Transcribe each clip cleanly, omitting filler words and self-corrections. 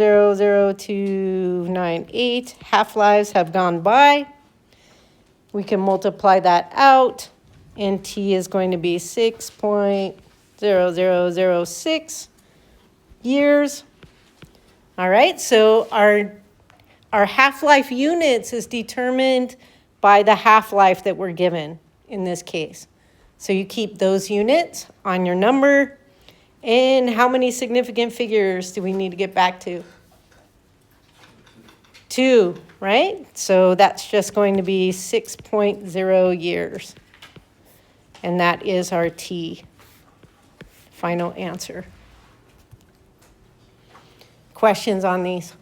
0.00298 half-lives have gone by. We can multiply that out, and T is going to be 6.0006 years. All right, so our half-life units is determined by the half-life that we're given in this case. So you keep those units on your number. And how many significant figures do we need to get back to? 2, right? So that's just going to be 6.0 years. And that is our T. Final answer. Questions on these?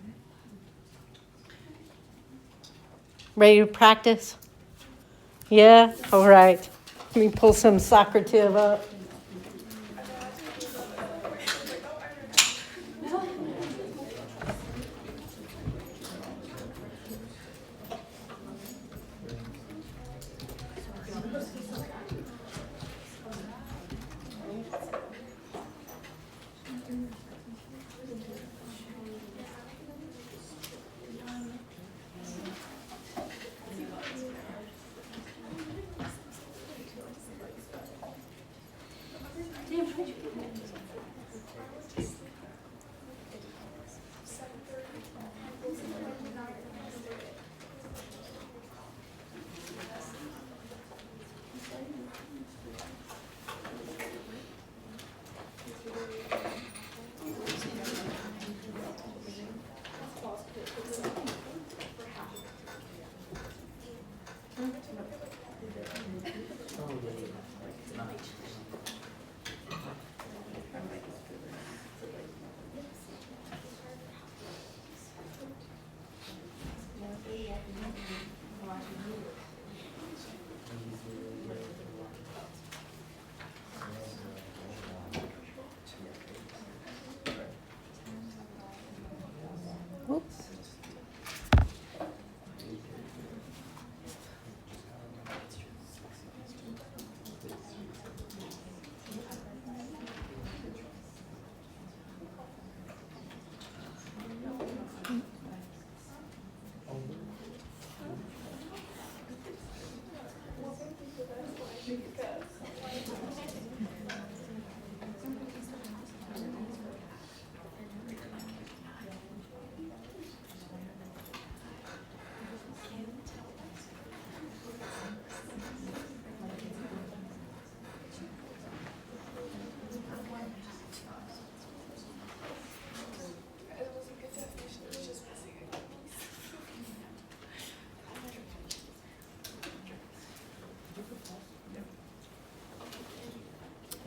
Ready to practice? Yeah? All right. Let me pull some Socrative up. Oops.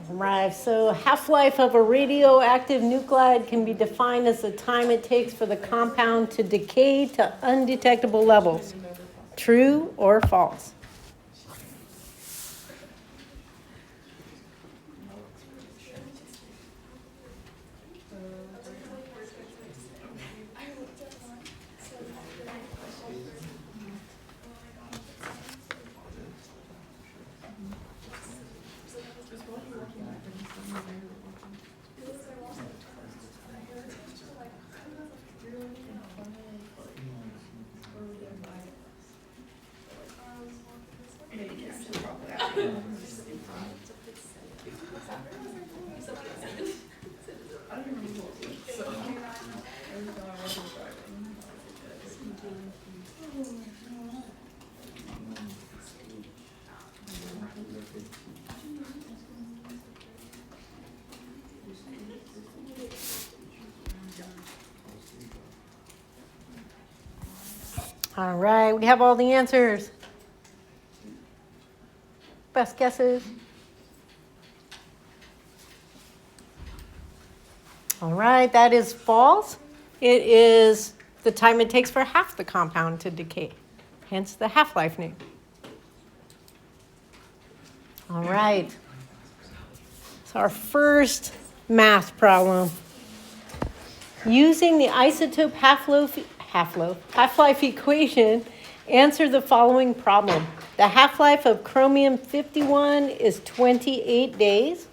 Right, so half-life of a radioactive nuclide can be defined as the time it takes for the compound to decay to undetectable levels. True or false? All right, we have all the answers. Best guesses? All right, that is false. It is the time it takes for half the compound to decay, hence the half-life name. All right, so our first math problem. Using the isotope half-life equation, answer the following problem. The half-life of chromium-51 is 28 days.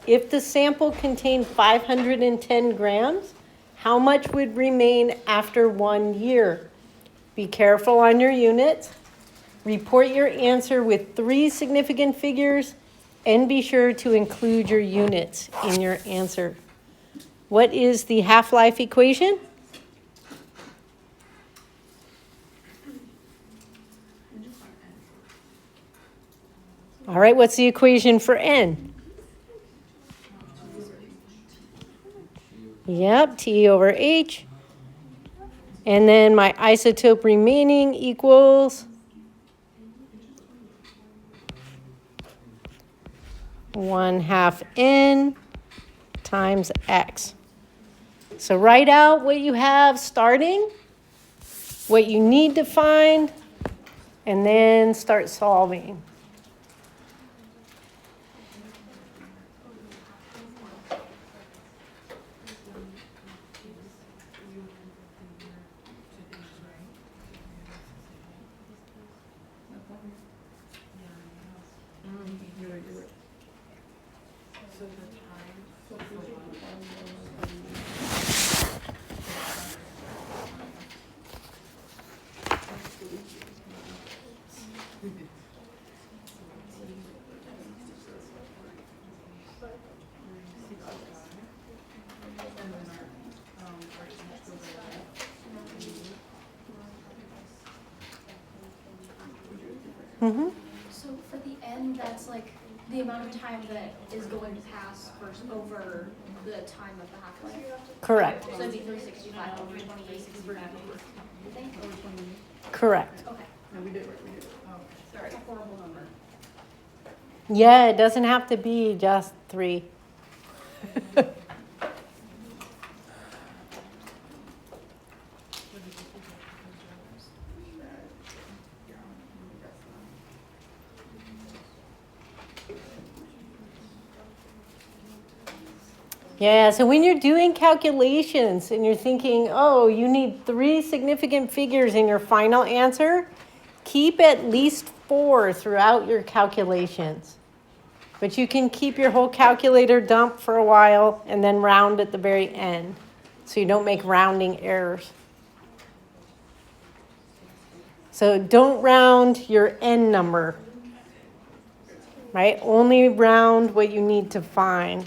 If the sample contained 510 grams, How much would remain after 1 year? Be careful on your units. Report your answer with 3 significant figures and be sure to include your units in your answer. What is the half-life equation? All right, what's the equation for N? Yep, T over H. And then my isotope remaining equals 1/2 N times X. So write out what you have starting, what you need to find, and then start solving. Mm-hmm. So for the N, that's like the amount of time that is going to pass first over the time of the half-life? Correct. So it'd be 365 over 28 I think? Correct. Okay. No, we did it. Sorry. It's a horrible number. Yeah, it doesn't have to be just 3. Yeah, so when you're doing calculations and you're thinking, oh, you need 3 significant figures in your final answer, keep at least 4 throughout your calculations. But you can keep your whole calculator dump for a while and then round at the very end so you don't make rounding errors. So don't round your N number, right? Only round what you need to find.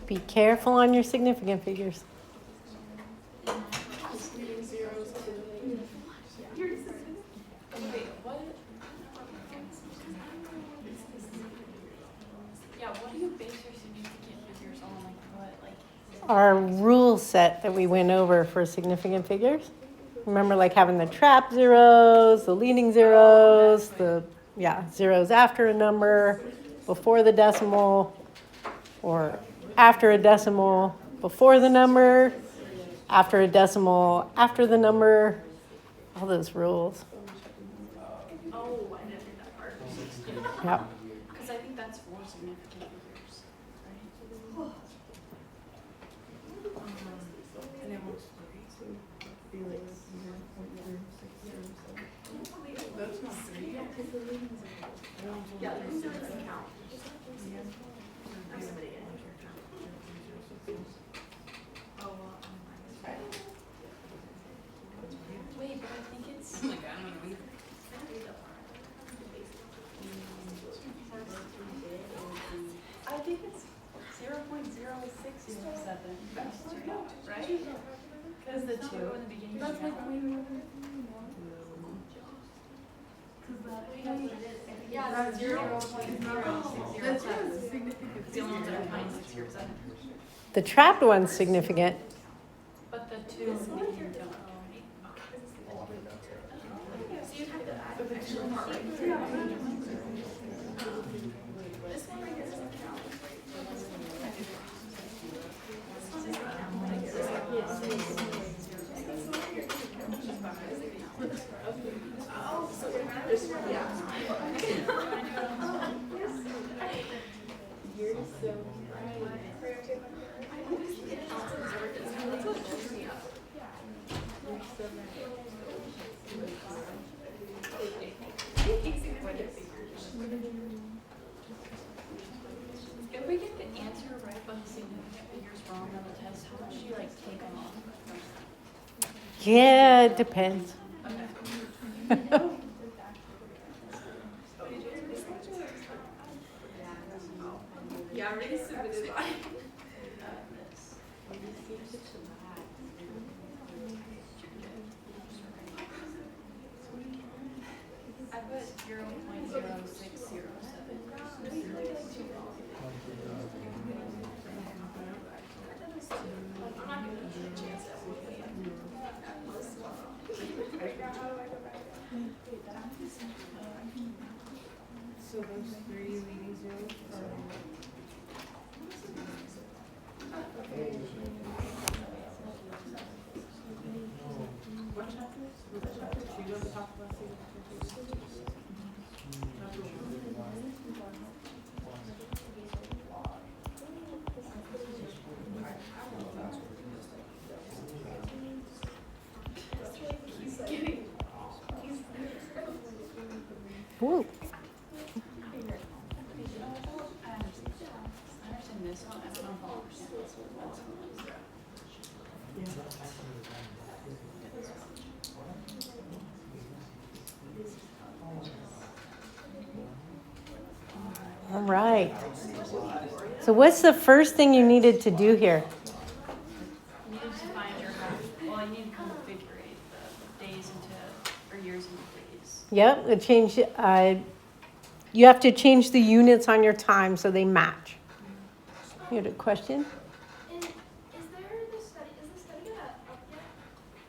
Be careful on your significant figures. Our rule set that we went over for significant figures. Remember, like having the trap zeros, the leading zeros, the zeros after a number, before the decimal, or after a decimal, before the number, after a decimal, after the number, all those rules. Oh, I didn't read that part. Yep. Because I think that's 4 significant figures, right? And it was 3, so Felix 0.0607. That's not 3. Yeah, the zero doesn't count. Wait, but I think it's. Like, I don't know. Right? Because the 2 in the beginning. That's like Yeah, that's 0.0607. that's significant. It's the only ones that are 0.607. The trapped one's significant. But the 2 in the beginning don't. So you have to add But the extra two more, right? Yeah. This one right here doesn't count. If we get the answer right but the significant figures wrong on the test, how much do you like take off? Yeah, it depends. Yeah, I already submitted mine. I put 0.0607. So those 3 leading zeros are. What chapter? Was that chapter 2 on the top of us? Ooh. I understand this one. I don't know if I'll understand this one. All right. So what's the first thing you needed to do here? You need to find your half. Well, you need to configure the days into, or years into days. Yep, it changed. You have to change the units on your time so they match. You had a question? And is there the study, is the study guide up yet?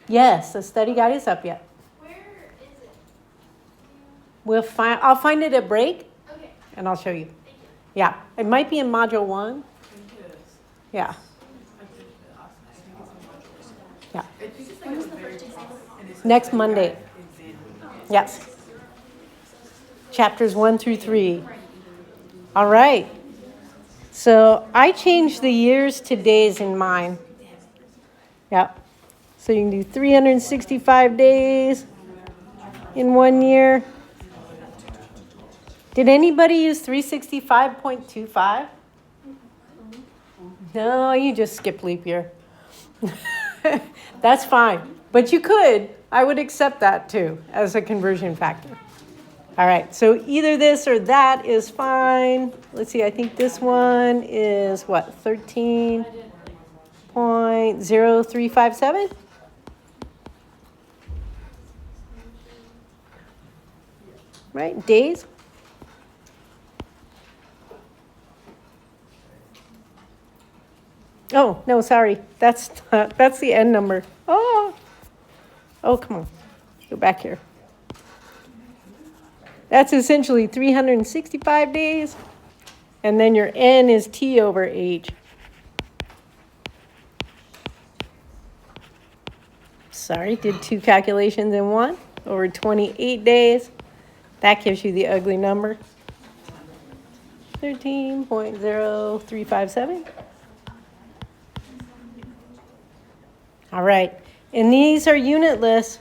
Yes, the study guide is up yet. Where is it? I'll find it at break Okay, and I'll show you. thank you. Yeah, it might be in module 1. Yeah, yeah. I think it's like the very top. And it's Next like Monday. exam. Yes. Chapters 1 through 3. All right. So I changed the years to days in mine. Yep. So you can do 365 days in 1 year. Did anybody use 365.25? No, you just skip leap year. That's fine. But you could. I would accept that too as a conversion factor. All right, so either this or that is fine. Let's see, I think this one is what, 13.0357? Right, days? Oh, no, sorry. That's the end number. Oh, come on. Go back here. That's essentially 365 days. And then your N is T over H. Sorry, did 2 calculations in 1 over 28 days. That gives you the ugly number. 13.0357. All right, and these are unitless,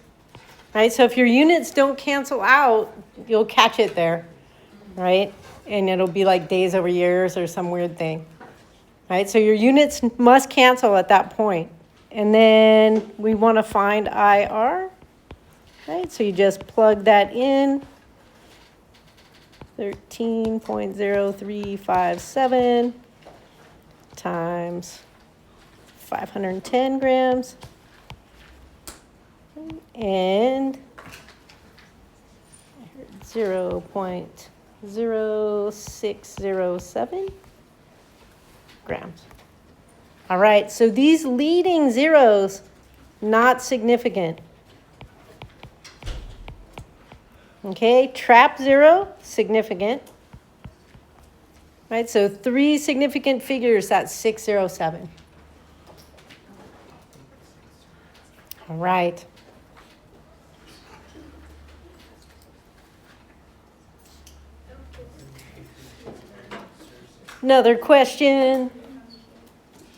right? So if your units don't cancel out, you'll catch it there, right? And it'll be like days over years or some weird thing, right? So your units must cancel at that point. And then we want to find IR, right? So you just plug that in, 13.0357 times 510 grams. And 0.0607 grams. All right, so these leading zeros, not significant. Okay, trap 0, significant. Right, so 3 significant figures, that's 607. All right. Another question.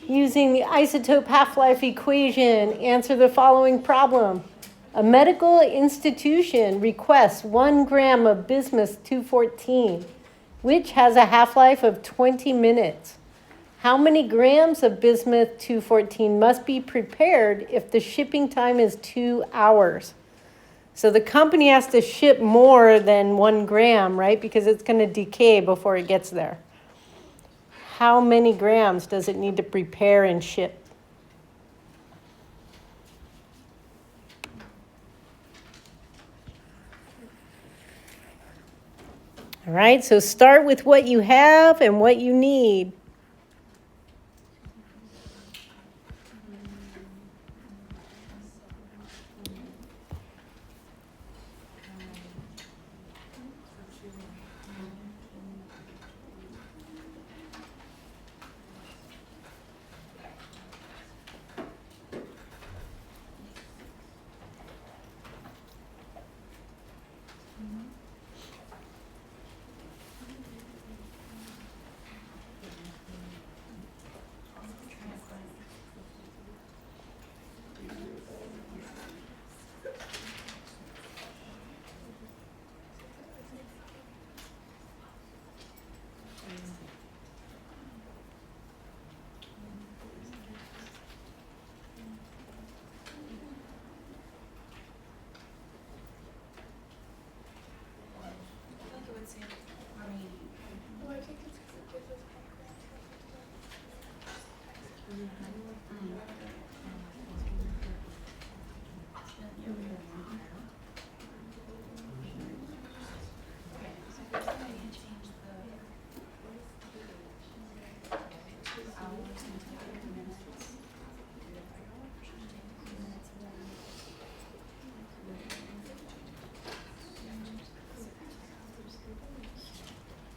Using the isotope half-life equation, answer the following problem. A medical institution requests 1 gram of bismuth 214, which has a half-life of 20 minutes. How many grams of bismuth 214 must be prepared if the shipping time is 2 hours? So the company has to ship more than 1 gram, right? Because it's going to decay before it gets there. How many grams does it need to prepare and ship? All right, so start with what you have and what you need.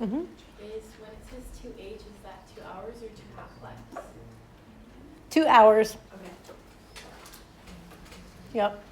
Mm-hmm. Is when it says 2H, is that 2 hours or 2 half-lives? 2 hours. Okay. Yep. Okay.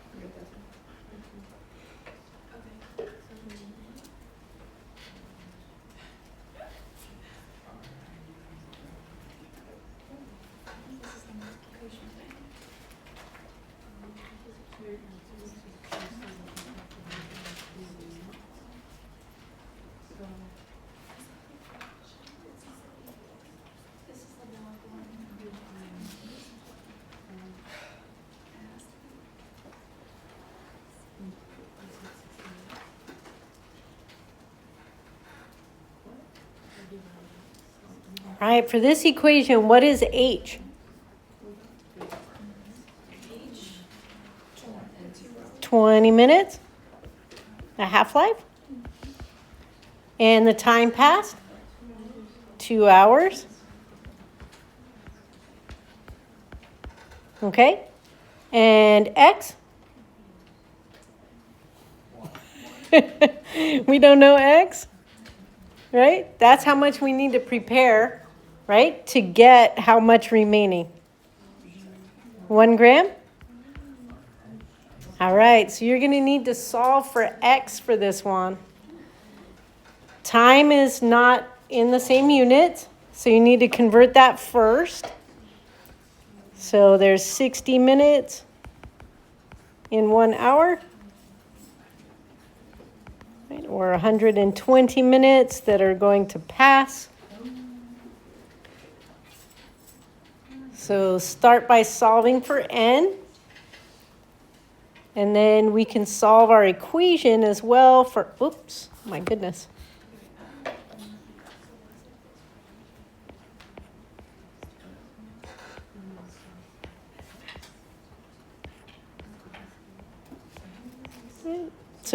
All right, for this equation, what is H? 20 minutes? A half-life? And the time passed? 2 hours? Okay. And X? We don't know X, right? That's how much we need to prepare, right, to get how much remaining. 1 gram? All right, so you're going to need to solve for X for this one. Time is not in the same unit, so you need to convert that first. So there's 60 minutes in 1 hour, right, or 120 minutes that are going to pass. So start by solving for N. And then we can solve our equation as well for, oops, my goodness.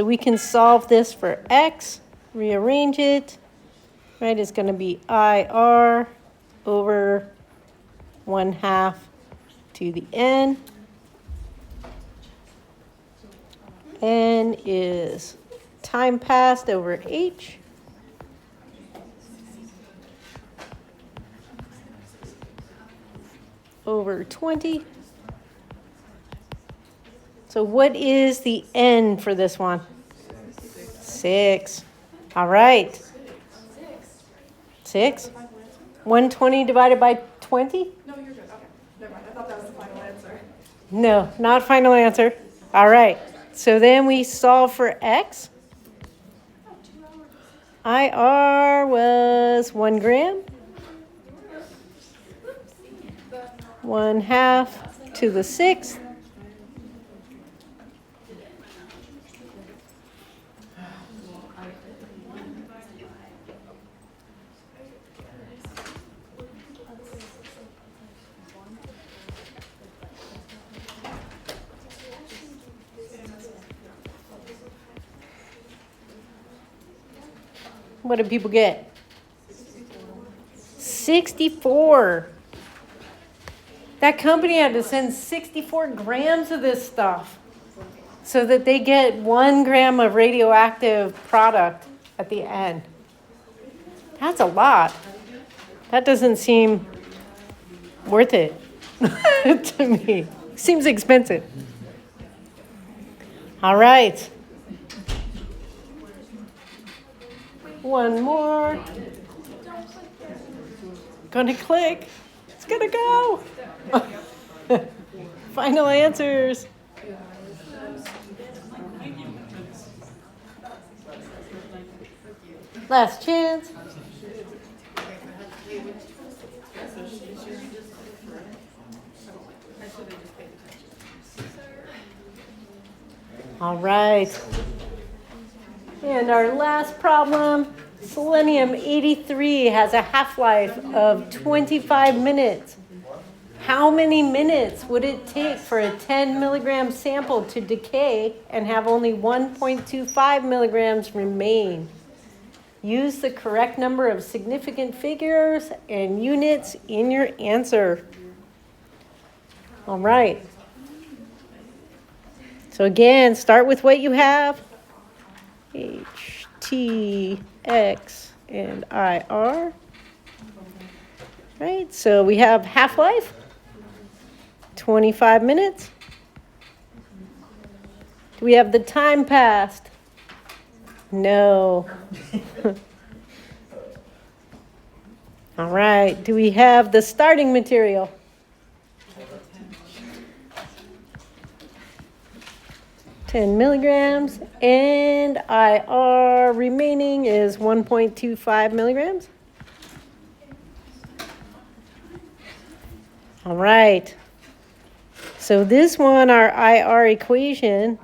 So we can solve this for x, rearrange it, right? It's going to be IR over 1/2 to the n. N is time passed over h. Over 20. So what is the n for this one? 6. All right. 6. 120 divided by 20? No, you're good. Okay. Never mind. I thought that was the final answer. No, not final answer. All right. So then we solve for x. IR was 1 gram. 1/2 to the 6th. What did people get? 64. That company had to send 64 grams of this stuff so that they get 1 gram of radioactive product at the end. That's a lot. That doesn't seem worth it to me. Seems expensive. All right. One more. Gonna click. It's gonna go. Final answers. Last chance. All right. And our last problem, selenium-83 has a half-life of 25 minutes. How many minutes would it take for a 10 milligram sample to decay and have only 1.25 milligrams remain? Use the correct number of significant figures and units in your answer. All right. So again, start with what you have. H, T, X, and IR. Right, so we have half-life, 25 minutes. Do we have the time passed? No. All right, do we have the starting material? Ten milligrams, and IR remaining is 1.25 milligrams. All right. So this one, our IR equation,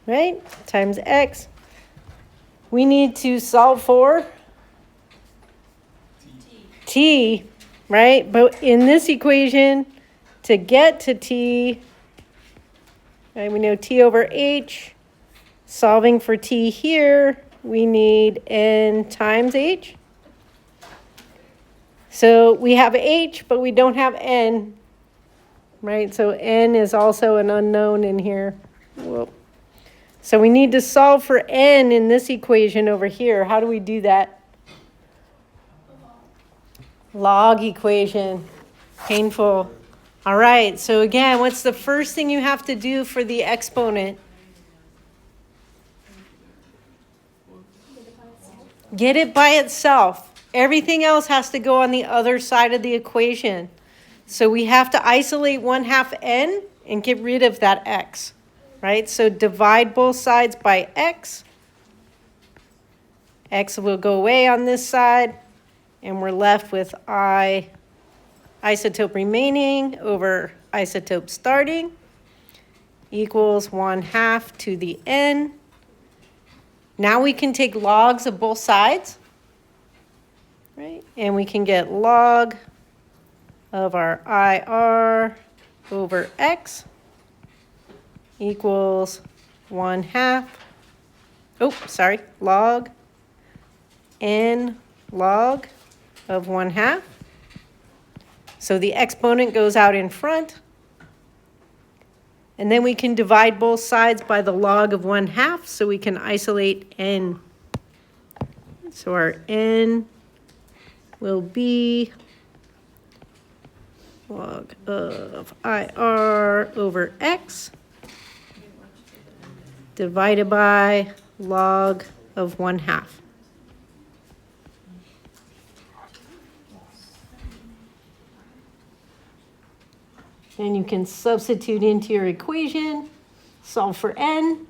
right, times X. We need to solve for T, right? But in this equation, to get to T, right, we know T over H. Solving for T here, we need N times H. So we have H, but we don't have N, right? So N is also an unknown in here. Whoop. So we need to solve for N in this equation over here. How do we do that? Log equation. Painful. All right, so again, what's the first thing you have to do for the exponent? Get it by itself. Everything else has to go on the other side of the equation. So we have to isolate 1/2 n and get rid of that x, right? So divide both sides by x. X will go away on this side, and we're left with isotope remaining over isotope starting equals 1/2 to the n. Now we can take logs of both sides, right? And we can get log of our IR over x equals 1/2. Oh, sorry, log n log of 1/2. So the exponent goes out in front. And then we can divide both sides by the log of 1/2, so we can isolate n. So our n will be log of IR over x divided by log of 1/2. And you can substitute into your equation, solve for n,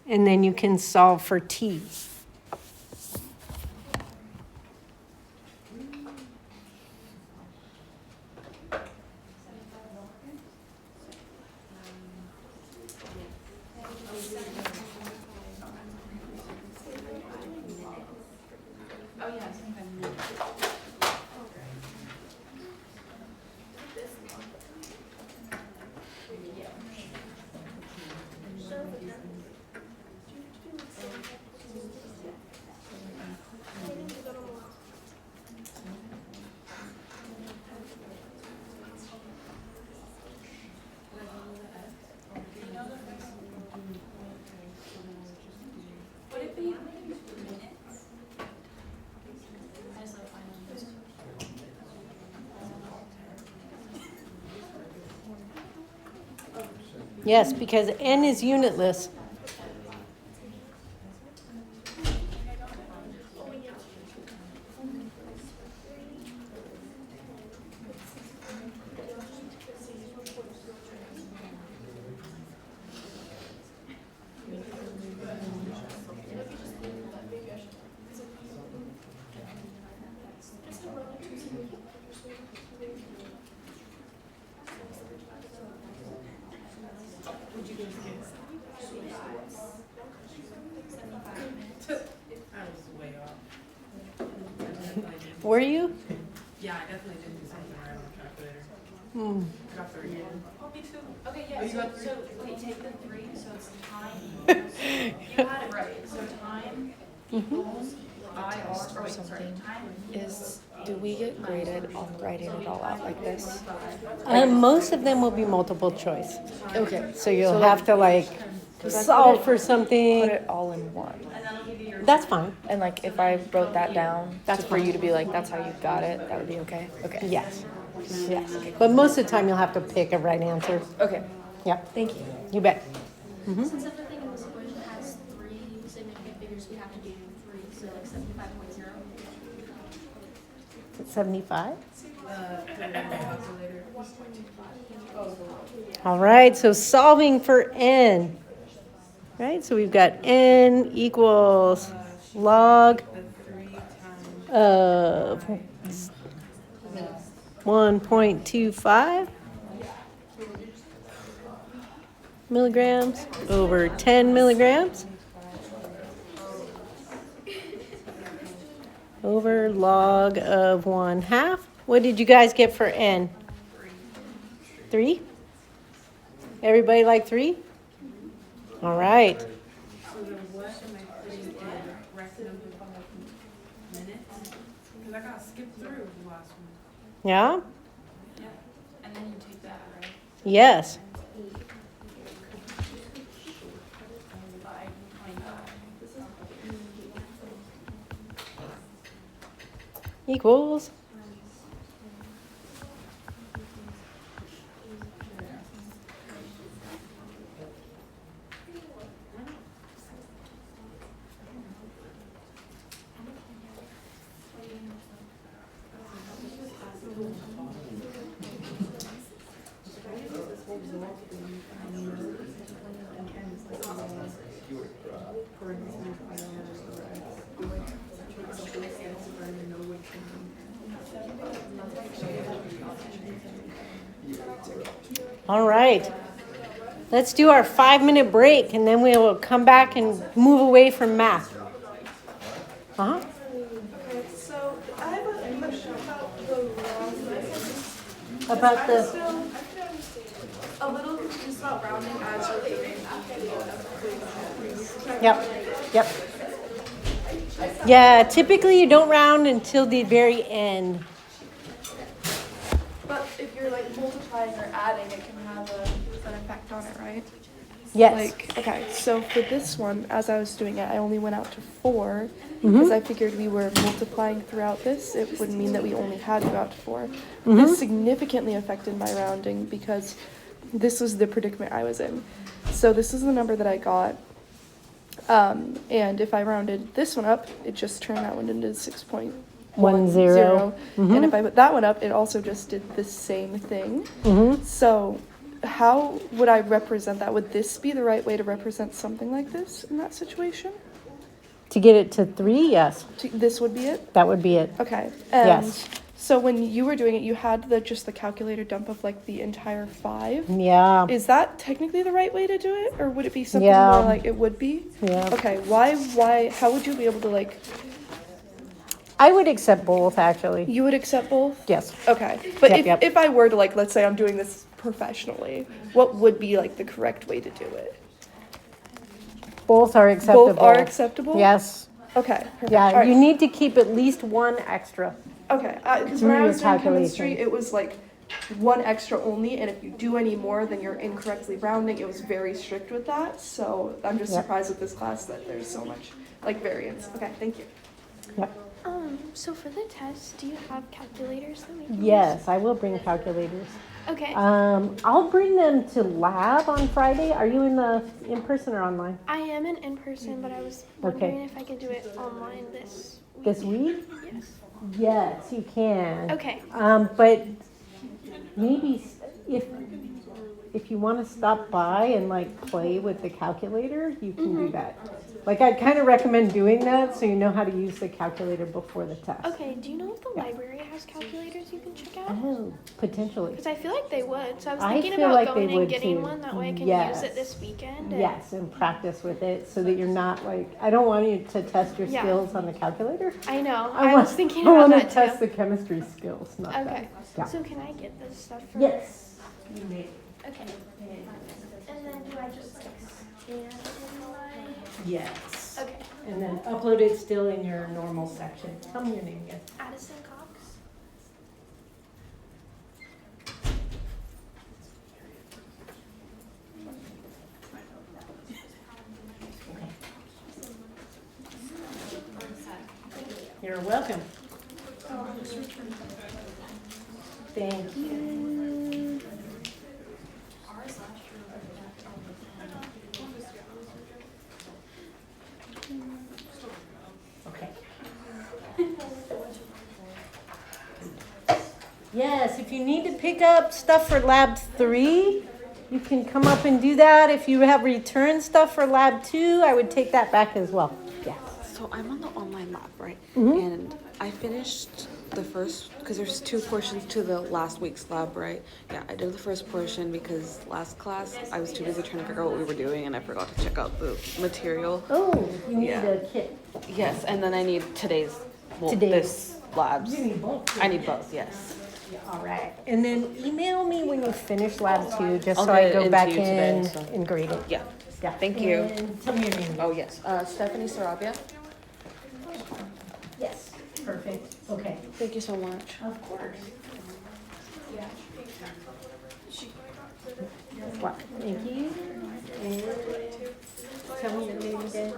and then you can solve for t. Oh, yeah, I think I'm. Would it be minutes? I just like finding those. Yes, because n is unitless. Would you guys get? I was way off. I definitely did. Were you? Yeah, I definitely did do something right on the calculator. Hmm. I got 30. Oh, me too. Okay, yeah, Oh, you so, got so, wait, take the 3, so it's time equals, you had it right, so time equals IR, or wait, sorry, Something. time Is, do we get graded on writing it all out like this? Most of them will be multiple choice. Okay. So you'll So, have to like 'cause I put solve it- for Put something. it all in one. and that'll give you your. That's fine. And like, if I wrote that down, That's for you fine. to be like, that's how you got it, that would be okay? Okay. Yes. Yes. But most of the time you'll have to pick a right answer. Okay, Yep. thank you. You bet. Since everything in this equation has 3 significant figures, we have to do 3, so like 75.0. 75. Put it in the calculator. All right, so solving for n. Right, so we've got n equals log The 3 times. of 1.25 milligrams over 10 milligrams over log of 1/2. What did you guys get for n? 3? Everybody like 3? All right. So then what am I putting in rest number minutes? Because I got skipped through the last one. Yeah? Yeah, and then you take that, right? Yes. By 25. Equals. All right. Let's do our 5-minute break and then we will come back and move away from math. Uh-huh. Okay, so I have a question about the laws. About I the, can understand about rounding as you're doing. Yep. Yeah, typically you don't round until the very end. But if you're like multiplying or adding, it can have an effect on it, right? Yes. Like, okay, so for this one, as I was doing it, I only went out to 4 because I figured we were multiplying throughout this. It would mean that we only had to go out to 4. This significantly affected my rounding because this was the predicament I was in. So this is the number that I got. And if I rounded this one up, it just turned that one into 6.10. 10. And if I put that one up, it also just did the same thing. So how would I represent that? Would this be the right way to represent something like this in that situation? To get it to 3, yes, This would be it? that would be it. Okay. And Yes. so when you were doing it, you had just the calculator dump of like the entire 5. Yeah. Is that technically the right way to do it? Or would it be something Yeah. more like it would be? Yeah. Okay, how would you be able to like, I would accept both, actually. you would accept both? Yes. Okay, but Yep. if I were to like, let's say I'm doing this professionally, what would be like the correct way to do it? Both are acceptable. Both are acceptable? Yes. Okay, perfect. Yeah, All right. you need to keep at least one extra. Okay, because Through when I your was doing chemistry, calculations. it was like 1 extra only, and if you do any more, then you're incorrectly rounding. It was very strict with that, so I'm just Yep. surprised with this class that there's so much like variance. Okay, thank you. Yep. So for the test, do you have calculators that we can Yes, I will bring calculators. use? Okay. I'll bring them to lab on Friday. Are you in person or online? I am in person, but I was wondering if I could do it online this week. This week? Yes. Yes, you can. Okay. But maybe if you want to stop by and like play with the calculator, you can do that. Like I kind of recommend doing that so you know how to use the calculator before the test. Okay, do you know if the library has calculators you can check out? Oh, potentially. Because I feel like they would. So I was I thinking feel about like they going and would getting too. one. That way I can Yes. use it this weekend. and- Yes, and practice with it so that you're not like, I don't want you to test your Yeah. skills on the calculator. I know. I I was thinking I about want that to test too. the chemistry skills, not Okay. that. Yeah. So can I get this stuff for? Yes. You may. Okay. And then do I just like scan it in my? Yes. Okay. And then upload it still in your normal section. Tell me your name again. Addison Cox. You're welcome. Thank you. Okay. Yes, if you need to pick up stuff for lab 3, you can come up and do that. If you have return stuff for lab 2, I would take that back as well. Yeah. So I'm on the online lab, right? Mhm. And I finished the first, because there's 2 portions to the last week's lab, right? Yeah, I did the first portion because last class I was too busy trying to figure out what we were doing and I forgot to check out the material. Oh, you need Yeah. a kit. Yes, and then I need today's, Today's. this labs. You need both. I need both, yes. All right. And then email me when you finish lab 2, just I'll so get I it go into back you today, in so. and grade it. Yeah. Yeah. Thank you. And tell me your name. Oh, yes. Stephanie Sarabia. Yes. Perfect. Okay. Thank you so much. Of course. What? Thank you. And tell me your name again.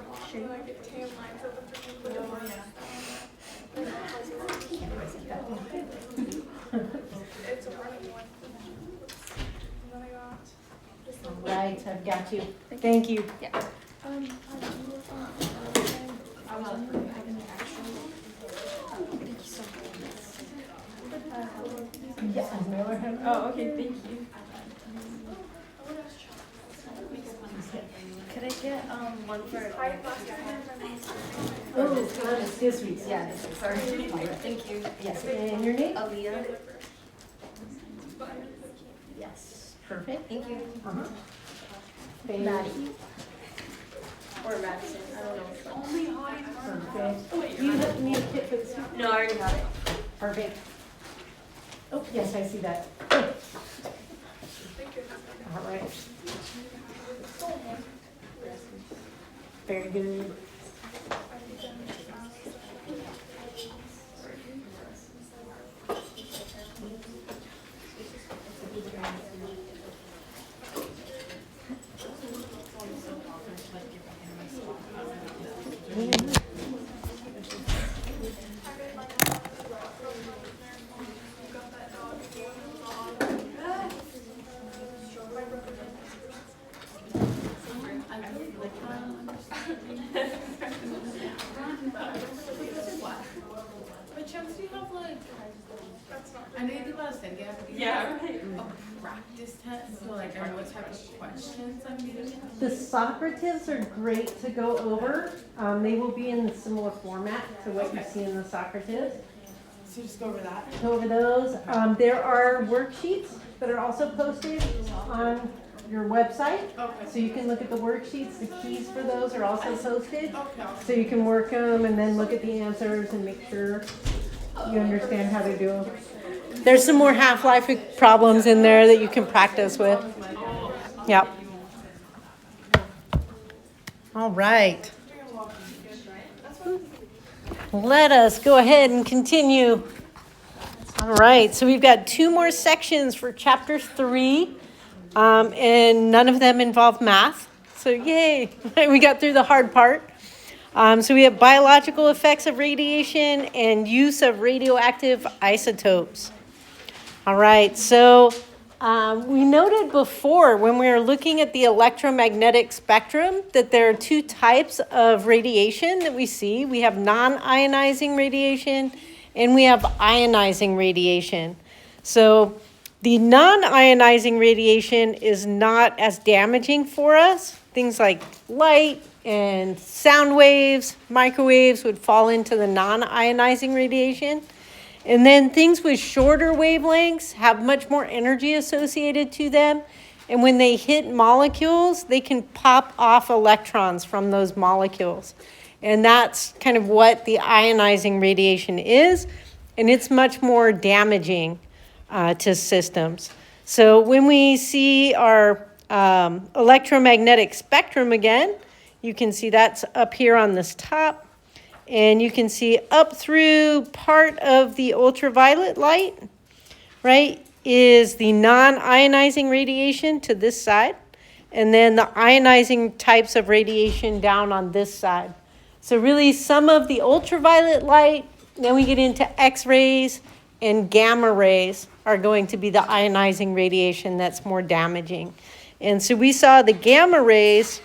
All right, I've got you. Thank you. Oh, okay, thank you. Could I get one for? Oh, it's this week's. Yeah, sorry. Thank you. Yes, and your name? Aaliyah. Yes. Perfect. Thank you. Uh-huh. Thank Maddie. Or Madison, I don't know. Perfect. Do you need a kit for this one? No, I already have it. Perfect. Oh, yes, I see that. All right. Very good. But Chelsea, do you have like, I know you do a lot of study, but Yeah, right. a practice test, so like, or what type of questions I'm doing? The Socratives are great to go over. They will be in a similar format to what you see in the Socratives. So just go over that. Go over those. There are worksheets that are also posted on your website. Okay. So you can look at the worksheets. The keys for those are also posted. Okay. So you can work them and then look at the answers and make sure you understand how to do them. There's some more half-life problems in there that you can practice with. Yep. All right. Let us go ahead and continue. All right, so we've got 2 more sections for chapter 3, and none of them involve math. So yay, we got through the hard part. So we have biological effects of radiation and use of radioactive isotopes. All right, so we noted before when we were looking at the electromagnetic spectrum that there are 2 types of radiation that we see. We have non-ionizing radiation and we have ionizing radiation. So the non-ionizing radiation is not as damaging for us. Things like light and sound waves, microwaves would fall into the non-ionizing radiation. And then things with shorter wavelengths have much more energy associated to them. And when they hit molecules, they can pop off electrons from those molecules. And that's kind of what the ionizing radiation is. And it's much more damaging to systems. So when we see our electromagnetic spectrum again, you can see that's up here on this top. And you can see up through part of the ultraviolet light, right, is the non-ionizing radiation to this side. And then the ionizing types of radiation down on this side. So really some of the ultraviolet light, then we get into X-rays and gamma rays are going to be the ionizing radiation that's more damaging. And so we saw the gamma rays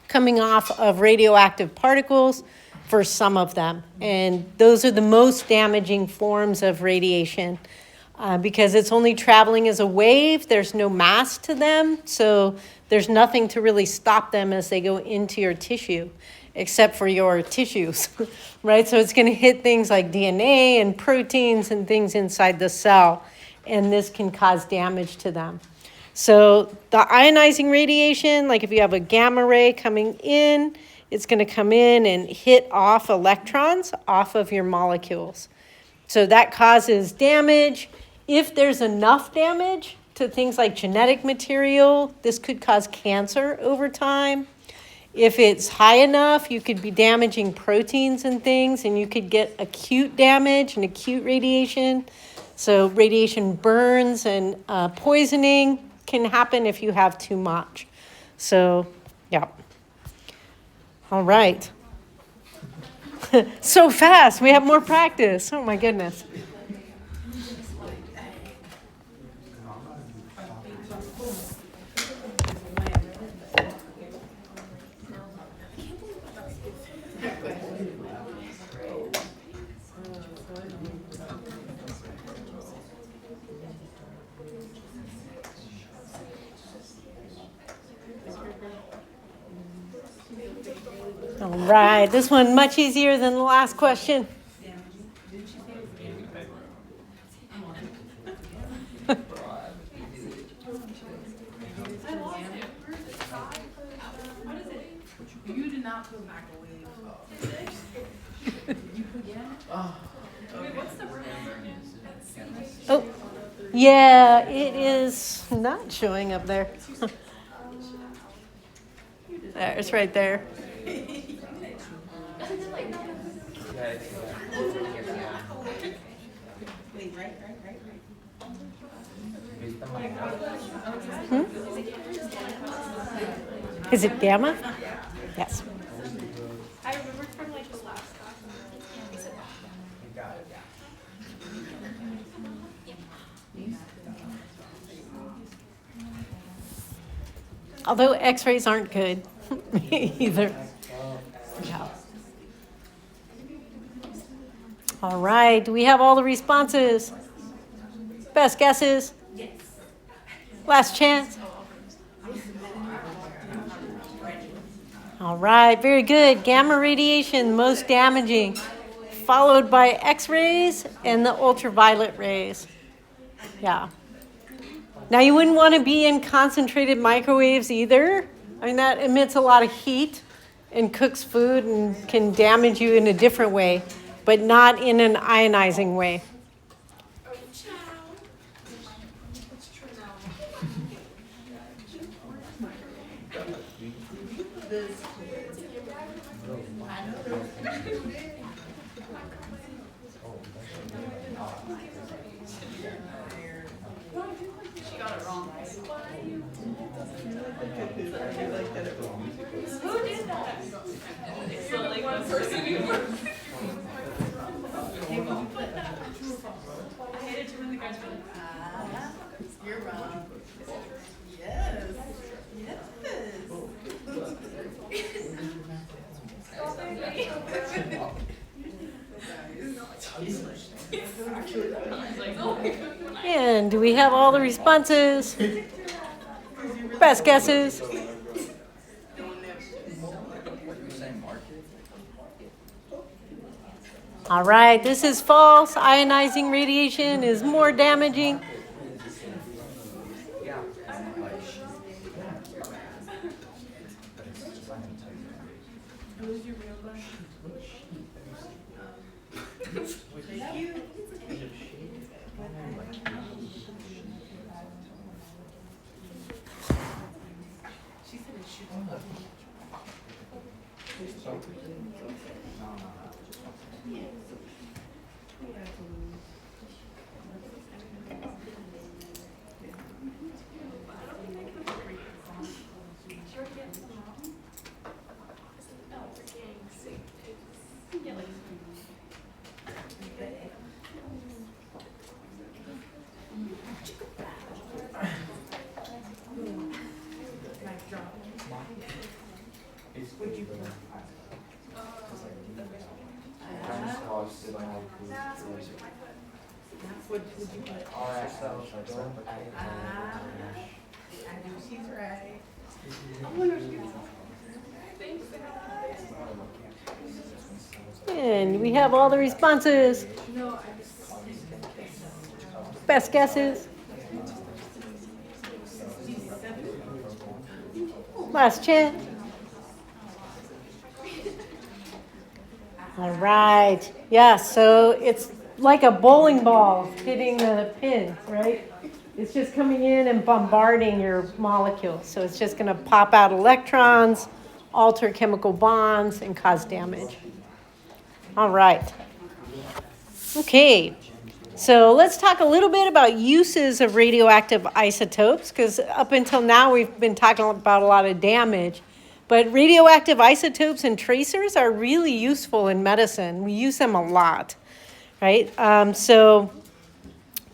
coming off of radioactive particles for some of them. And those are the most damaging forms of radiation because it's only traveling as a wave. There's no mass to them. So there's nothing to really stop them as they go into your tissue, except for your tissues, right? So it's going to hit things like DNA and proteins and things inside the cell. And this can cause damage to them. So the ionizing radiation, like if you have a gamma ray coming in, it's going to come in and hit off electrons off of your molecules. So that causes damage. If there's enough damage to things like genetic material, this could cause cancer over time. If it's high enough, you could be damaging proteins and things, and you could get acute damage and acute radiation. So radiation burns and poisoning can happen if you have too much. So, yeah. All right. So fast. We have more practice. Oh, my goodness. All right, this one much easier than the last question. You did not put microwave. What's the room number? Oh, yeah, it is not showing up there. There, it's right there. Is it gamma? Yes. I remembered from like the last class. Although x-rays aren't good either. Yeah. All right, do we have all the responses? Best guesses? Yes. Last chance? All right, very good. Gamma radiation, most damaging, followed by X-rays and the ultraviolet rays. Yeah. Now you wouldn't want to be in concentrated microwaves either. I mean, that emits a lot of heat and cooks food and can damage you in a different way, but not in an ionizing way. You're wrong. Yes. Yes. And do we have all the responses? Best guesses? All right, this is false. Ionizing radiation is more damaging. She's right. And we have all the responses. Best guesses? Last chance. All right. Yeah, so it's like a bowling ball hitting the pins, right? It's just coming in and bombarding your molecules. So it's just going to pop out electrons, alter chemical bonds, and cause damage. All right. Okay. So let's talk a little bit about uses of radioactive isotopes, because up until now we've been talking about a lot of damage. But radioactive isotopes and tracers are really useful in medicine. We use them a lot, right? So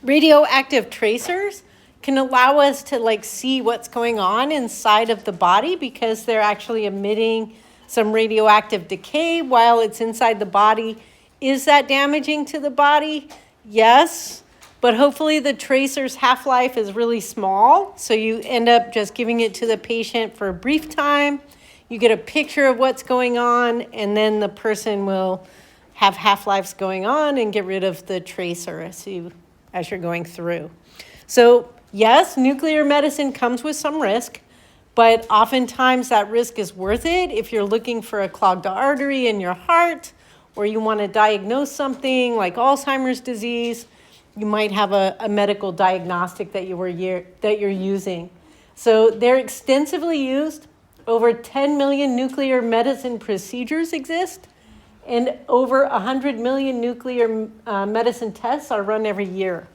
radioactive tracers can allow us to see what's going on inside of the body, because they're actually emitting some radioactive decay while it's inside the body. Is that damaging to the body? Yes, but hopefully the tracer's half-life is really small, so you end up just giving it to the patient for a brief time. You get a picture of what's going on, and then the person will have half-lives going on and get rid of the tracer as you're going through. So yes, nuclear medicine comes with some risk, but oftentimes that risk is worth it if you're looking for a clogged artery in your heart, or you want to diagnose something like Alzheimer's disease. You might have a medical diagnostic that you're using. So they're extensively used over 10 million nuclear medicine procedures exist, and over 100 million nuclear medicine tests are run every year.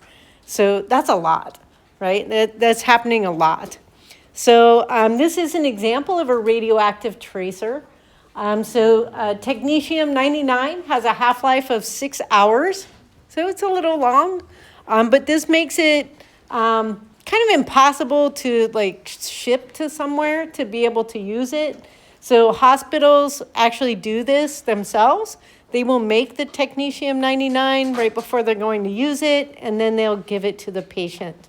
So that's a lot, right? That's happening a lot. So this is an example of a radioactive tracer. Technetium-99 has a half-life of 6 hours, so it's a little long, but this makes it kind of impossible to like ship to somewhere to be able to use it. So hospitals actually do this themselves. They will make the technetium-99 right before they're going to use it, and then they'll give it to the patient,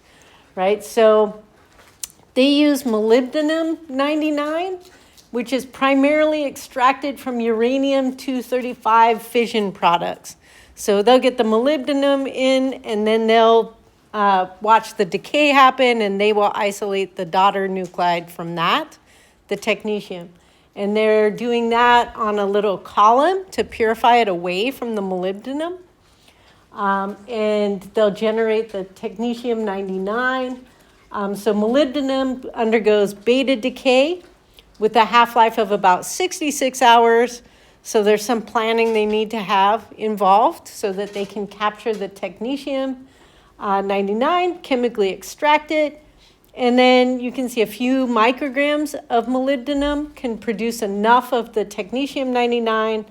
right? So they use molybdenum-99, which is primarily extracted from uranium-235 fission products. So they'll get the molybdenum in, and then they'll watch the decay happen, and they will isolate the daughter nuclide from that, the technetium. And they're doing that on a little column to purify it away from the molybdenum. And they'll generate the technetium-99. So molybdenum undergoes beta decay with a half-life of about 66 hours. So there's some planning they need to have involved so that they can capture the technetium-99, chemically extract it, and then you can see a few micrograms of molybdenum can produce enough of the technetium-99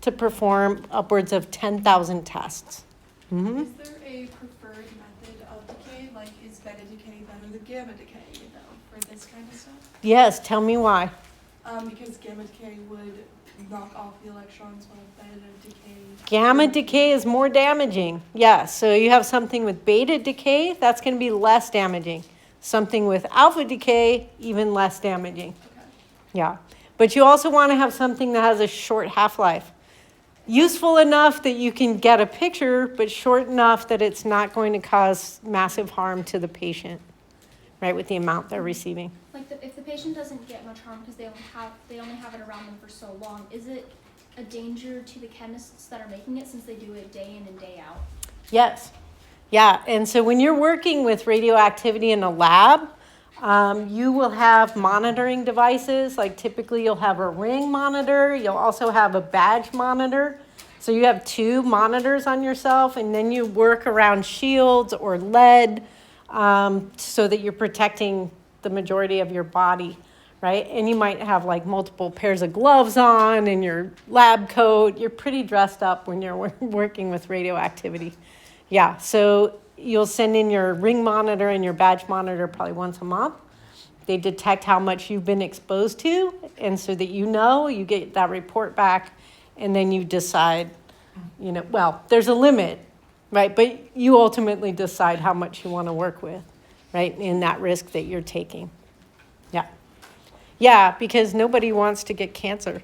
to perform upwards of 10,000 tests. Mm-hmm. Is there a preferred method of decay? Like, is beta decay better than gamma decay, for this kind of stuff? Yes, tell me why. Because gamma decay would knock off the electrons while beta decay... Gamma decay is more damaging. Yeah, so you have something with beta decay, that's going to be less damaging. Something with alpha decay, even less damaging. Okay. Yeah, but you also want to have something that has a short half-life. Useful enough that you can get a picture, but short enough that it's not going to cause massive harm to the patient, right, with the amount they're receiving. Like if the patient doesn't get much harm because they only have it around them for so long, is it a danger to the chemists that are making it since they do it day in and day out? Yes. Yeah, and so when you're working with radioactivity in a lab, you will have monitoring devices. Like typically you'll have a ring monitor. You'll also have a badge monitor. So you have 2 monitors on yourself, and then you work around shields or lead so that you're protecting the majority of your body, right? And you might have like multiple pairs of gloves on and your lab coat. You're pretty dressed up when you're working with radioactivity. Yeah, so you'll send in your ring monitor and your badge monitor probably once a month. They detect how much you've been exposed to, and so that you get that report back, and then you decide, well, there's a limit, right? But you ultimately decide how much you want to work with, right, in that risk that you're taking. Yeah. Yeah, because nobody wants to get cancer,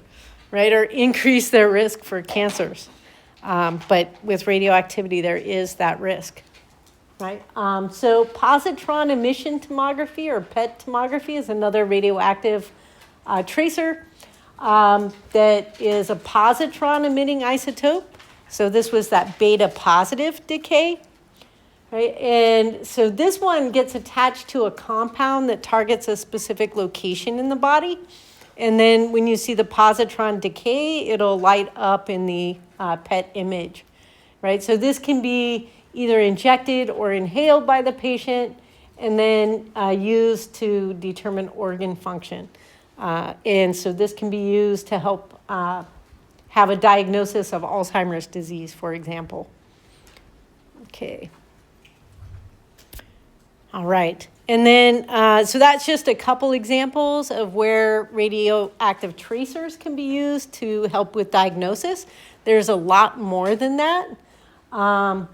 right, or increase their risk for cancers. But with radioactivity, there is that risk, right? So positron emission tomography or PET tomography is another radioactive tracer that is a positron emitting isotope. So this was that beta positive decay, right? And so this one gets attached to a compound that targets a specific location in the body. And then when you see the positron decay, it'll light up in the PET image, right? So this can be either injected or inhaled by the patient and then used to determine organ function. And so this can be used to help have a diagnosis of Alzheimer's disease, for example. Okay. All right. And then, so that's just a couple examples of where radioactive tracers can be used to help with diagnosis. There's a lot more than that. And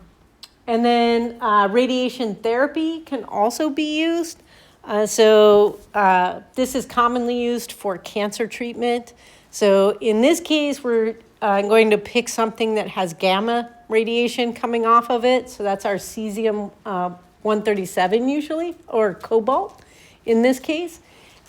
then radiation therapy can also be used. This is commonly used for cancer treatment. So in this case, we're going to pick something that has gamma radiation coming off of it. So that's our cesium 137 usually, or cobalt in this case.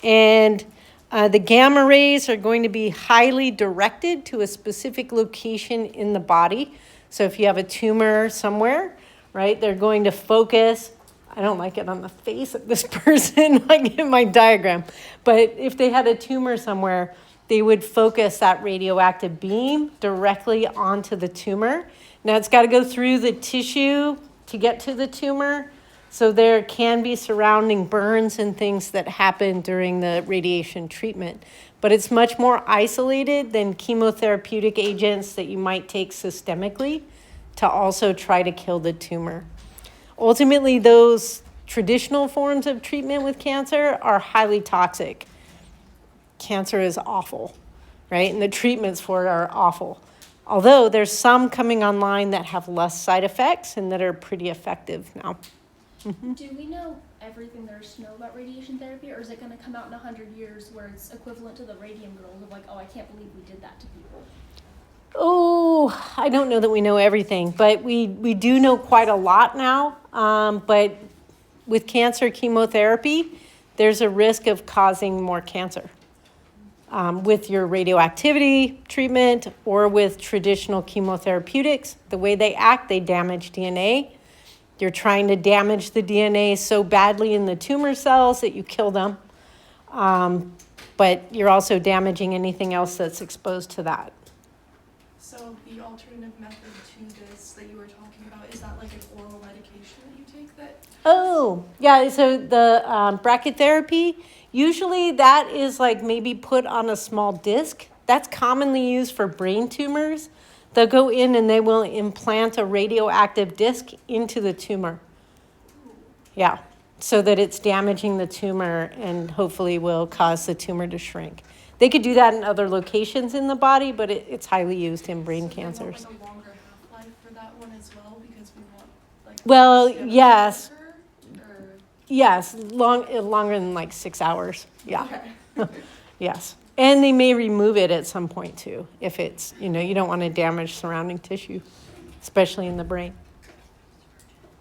And the gamma rays are going to be highly directed to a specific location in the body. So if you have a tumor somewhere, right, they're going to focus I don't like it on the face of this person, like in my diagram. But if they had a tumor somewhere, they would focus that radioactive beam directly onto the tumor. Now it's got to go through the tissue to get to the tumor. So there can be surrounding burns and things that happen during the radiation treatment. But it's much more isolated than chemotherapeutic agents that you might take systemically to also try to kill the tumor. Ultimately, those traditional forms of treatment with cancer are highly toxic. Cancer is awful, right? And the treatments for it are awful. Although there's some coming online that have less side effects and that are pretty effective now. Do we know everything there is to know about radiation therapy, or is it going to come out in 100 years where it's equivalent to the radium girls of like, oh, I can't believe we did that to people? Oh, I don't know that we know everything, but we do know quite a lot now. But with cancer chemotherapy, there's a risk of causing more cancer. With your radioactivity treatment or with traditional chemotherapeutics, the way they act, they damage DNA. You're trying to damage the DNA so badly in the tumor cells that you kill them. But you're also damaging anything else that's exposed to that. So the alternative method to this that you were talking about, is that like an oral medication that you take that? Oh, yeah, so the brachytherapy, usually that is like maybe put on a small disc. That's commonly used for brain tumors. They'll go in and they will implant a radioactive disc into the tumor. Yeah, so that it's damaging the tumor and hopefully will cause the tumor to shrink. They could do that in other locations in the body, but it's highly used in brain cancers. So like a longer half-life for that one as well, because we want like. Well, to yes. Or... Yes, longer than like 6 hours. Yeah. Okay. Yes. And they may remove it at some point too, if it's, you don't want to damage surrounding tissue, especially in the brain.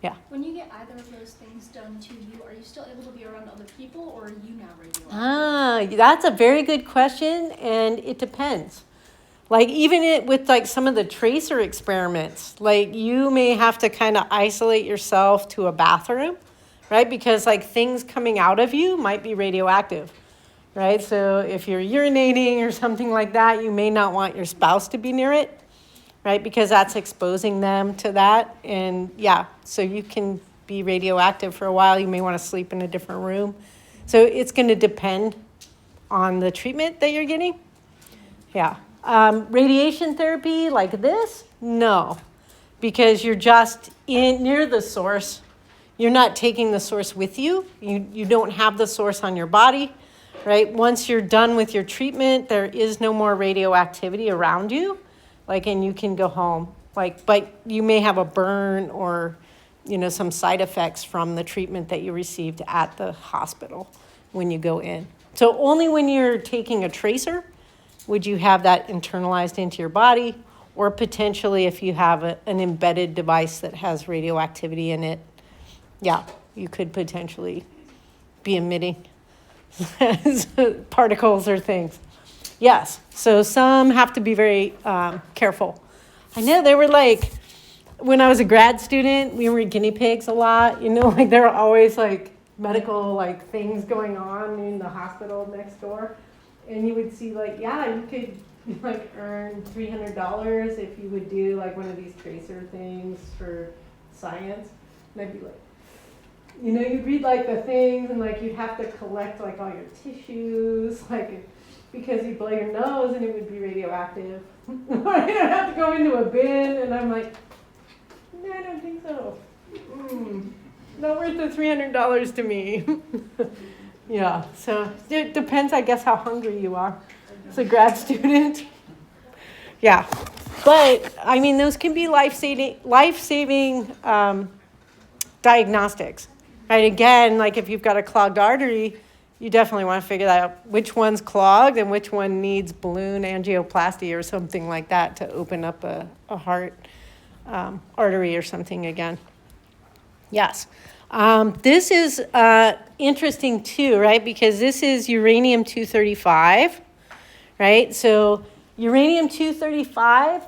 Yeah. When you get either of those things done to you, are you still able to be around other people, or are you now radioactive? That's a very good question, and it depends. Like even with like some of the tracer experiments, like you may have to kind of isolate yourself to a bathroom, right? Because like things coming out of you might be radioactive, right? So if you're urinating or something like that, you may not want your spouse to be near it, right? Because that's exposing them to that. And yeah, so you can be radioactive for a while. You may want to sleep in a different room. So it's going to depend on the treatment that you're getting. Yeah. Radiation therapy like this? No, because you're just near the source. You're not taking the source with you. You don't have the source on your body, right? Once you're done with your treatment, there is no more radioactivity around you, and you can go home. But you may have a burn or, some side effects from the treatment that you received at the hospital when you go in. So only when you're taking a tracer would you have that internalized into your body, or potentially if you have an embedded device that has radioactivity in it, yeah, you could potentially be emitting particles or things. Yes, so some have to be very careful. I know they were like, when I was a grad student, we were guinea pigs a lot, there were always medical things going on in the hospital next door. And you would see you could earn $300 if you would do one of these tracer things for science. And I'd be like, you'd read the things and you'd have to collect all your tissues, because you'd blow your nose and it would be radioactive. You'd have to go into a bin, and I'm like, no, I don't think so. Not worth the $300 to me. Yeah, so it depends, I guess, how hungry you are as a grad student. Yeah, but those can be life-saving diagnostics, right? Again, if you've got a clogged artery, you definitely want to figure out which one's clogged and which one needs balloon angioplasty or something like that to open up a heart artery or something again. Yes. This is interesting too, right? Because this is uranium-235, right? So uranium-235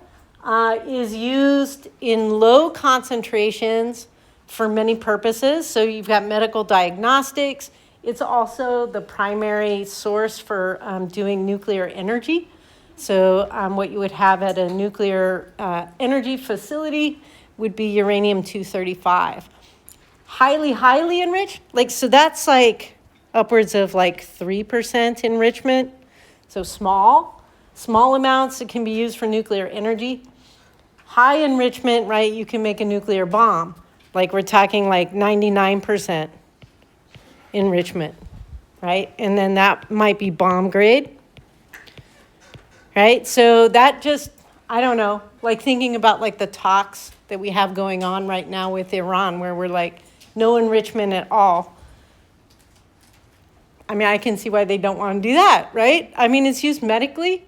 is used in low concentrations for many purposes. So you've got medical diagnostics. It's also the primary source for doing nuclear energy. So what you would have at a nuclear energy facility would be uranium-235. Highly enriched, so that's upwards of 3% enrichment. So small amounts that can be used for nuclear energy. High enrichment, right, you can make a nuclear bomb. We're talking 99% enrichment, right? And then that might be bomb grade, right? So that just, I don't know, thinking about the talks that we have going on right now with Iran, where we're no enrichment at all. I mean, I can see why they don't want to do that, right? I mean, it's used medically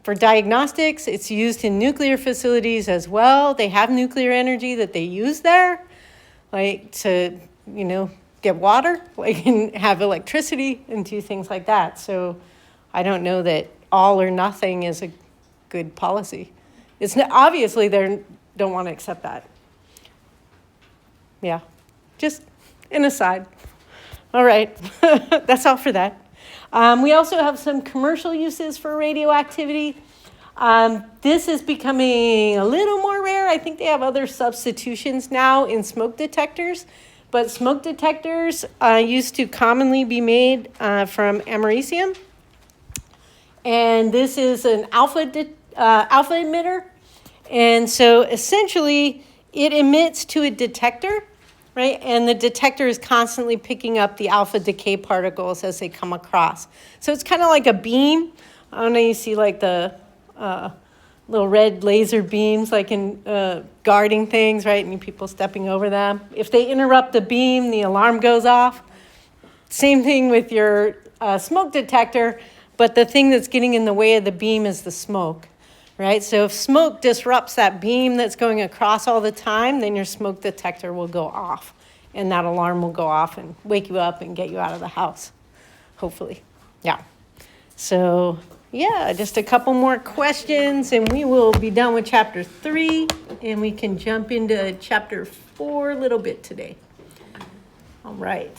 for diagnostics. It's used in nuclear facilities as well. They have nuclear energy that they use there, to, get water, and have electricity and do things like that. So I don't know that all or nothing is a good policy. It's not, obviously they don't want to accept that. Yeah, just an aside. All right, that's all for that. We also have some commercial uses for radioactivity. This is becoming a little more rare. I think they have other substitutions now in smoke detectors. But smoke detectors used to commonly be made from americium. And this is an alpha emitter. And so essentially, it emits to a detector, right? And the detector is constantly picking up the alpha decay particles as they come across. So it's kind of like a beam. I don't know, you see the little red laser beams in guarding things, right? And people stepping over them. If they interrupt the beam, the alarm goes off. Same thing with your smoke detector, but the thing that's getting in the way of the beam is the smoke, right? So if smoke disrupts that beam that's going across all the time, then your smoke detector will go off, and that alarm will go off and wake you up and get you out of the house, hopefully. Yeah. So, yeah, just a couple more questions, and we will be done with chapter 3, and we can jump into chapter 4 a little bit today. All right.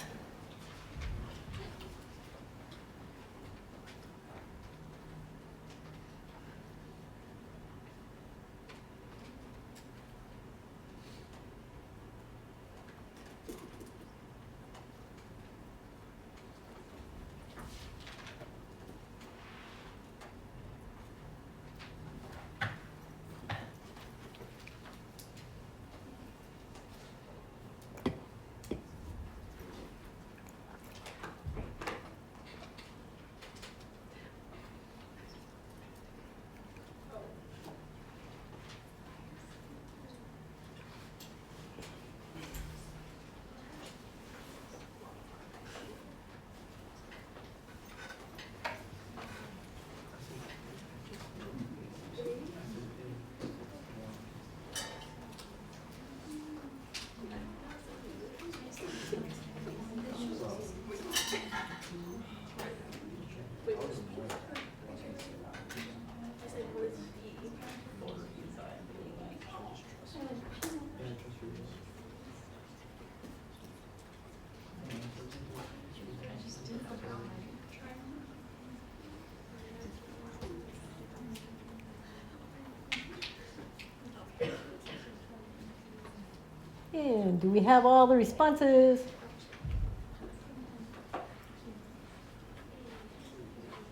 And do we have all the responses?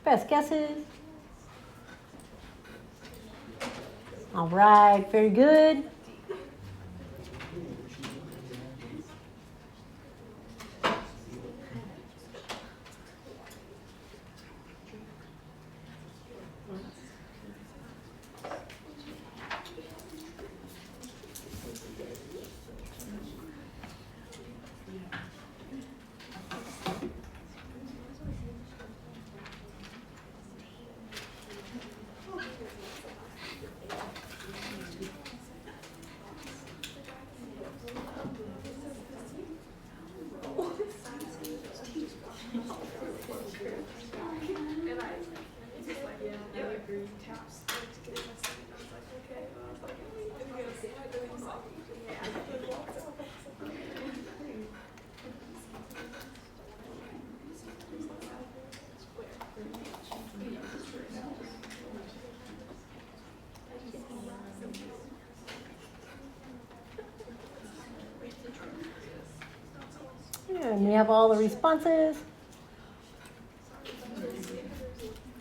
Best guesses? All right, very good. And we have all the responses.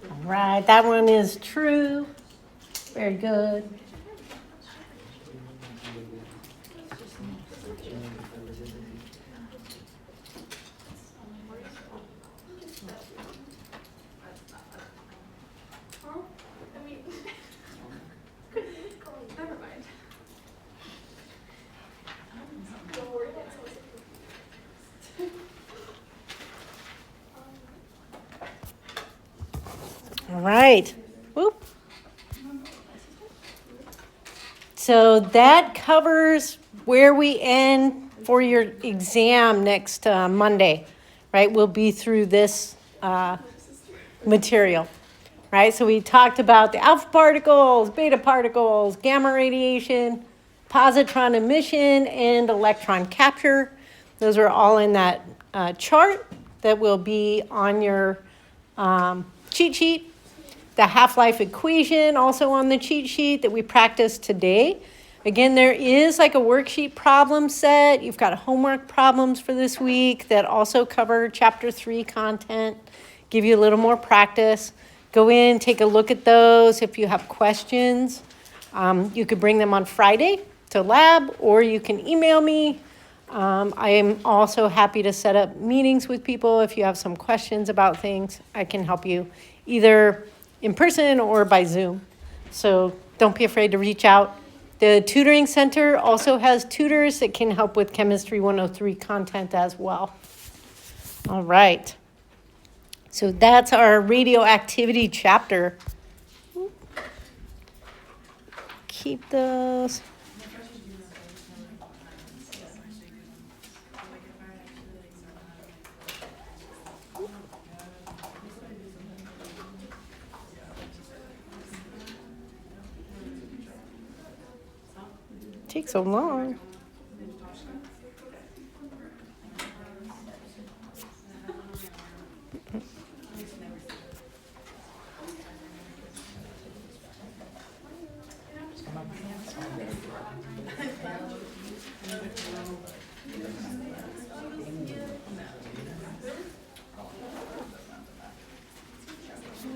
All right, that one is true. Very good. Never mind. All right. Whoop. So that covers where we end for your exam next Monday, right? We'll be through this material, right? So we talked about the alpha particles, beta particles, gamma radiation, positron emission, and electron capture. Those are all in that chart that will be on your cheat sheet. The half-life equation also on the cheat sheet that we practiced today. Again, there is like a worksheet problem set. You've got homework problems for this week that also cover chapter 3 content, give you a little more practice. Go in, take a look at those. If you have questions, you could bring them on Friday to lab, or you can email me. I am also happy to set up meetings with people. If you have some questions about things, I can help you either in person or by Zoom. So don't be afraid to reach out. The tutoring center also has tutors that can help with Chemistry 103 content as well. All right. So that's our radioactivity chapter. Keep those. Takes so long.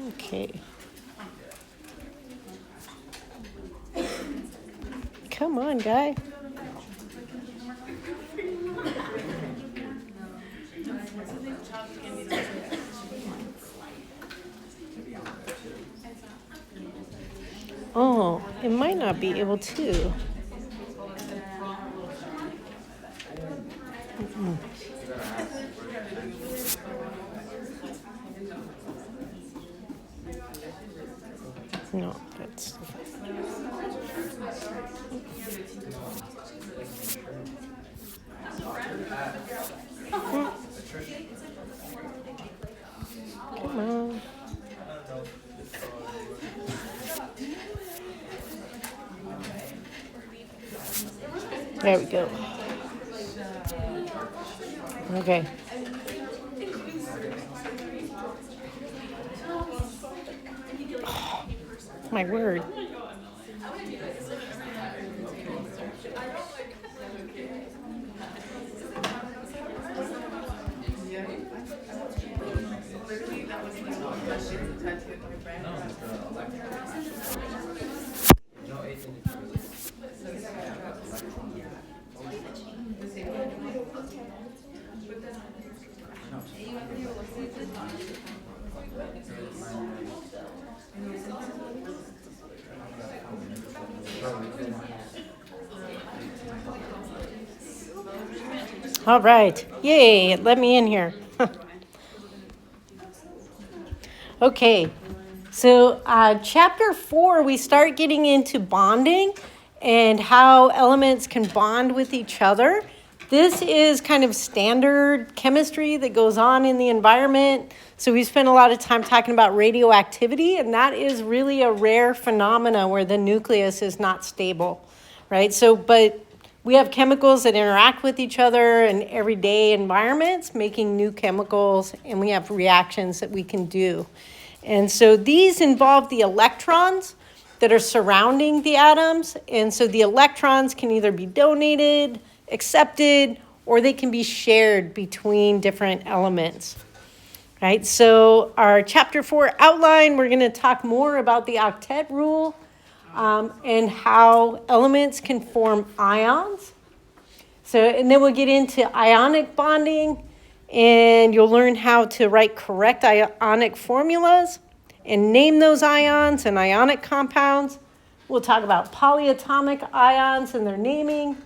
Okay. Come on, guy. Oh, it might not be able to. No, that's. Come on. There we go. Okay. Oh, my word. All right. Yay, let me in here. Okay. So chapter 4, we start getting into bonding and how elements can bond with each other. This is kind of standard chemistry that goes on in the environment. So we spent a lot of time talking about radioactivity, and that is really a rare phenomena where the nucleus is not stable, right? So, but we have chemicals that interact with each other in everyday environments, making new chemicals, and we have reactions that we can do. And so these involve the electrons that are surrounding the atoms. And so the electrons can either be donated, accepted, or they can be shared between different elements. Right, so our chapter 4 outline, we're going to talk more about the octet rule and how elements can form ions. So, and then we'll get into ionic bonding, and you'll learn how to write correct ionic formulas and name those ions and ionic compounds. We'll talk about polyatomic ions and their naming,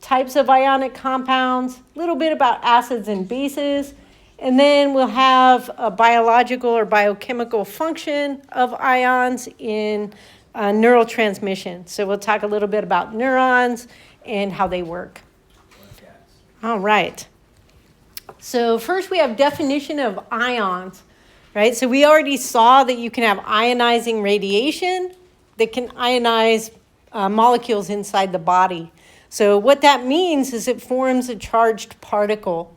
types of ionic compounds, a little bit about acids and bases, and then we'll have a biological or biochemical function of ions in neurotransmission. So we'll talk a little bit about neurons and how they work. All right. So first we have definition of ions, right? So we already saw that you can have ionizing radiation that can ionize molecules inside the body. So what that means is it forms a charged particle,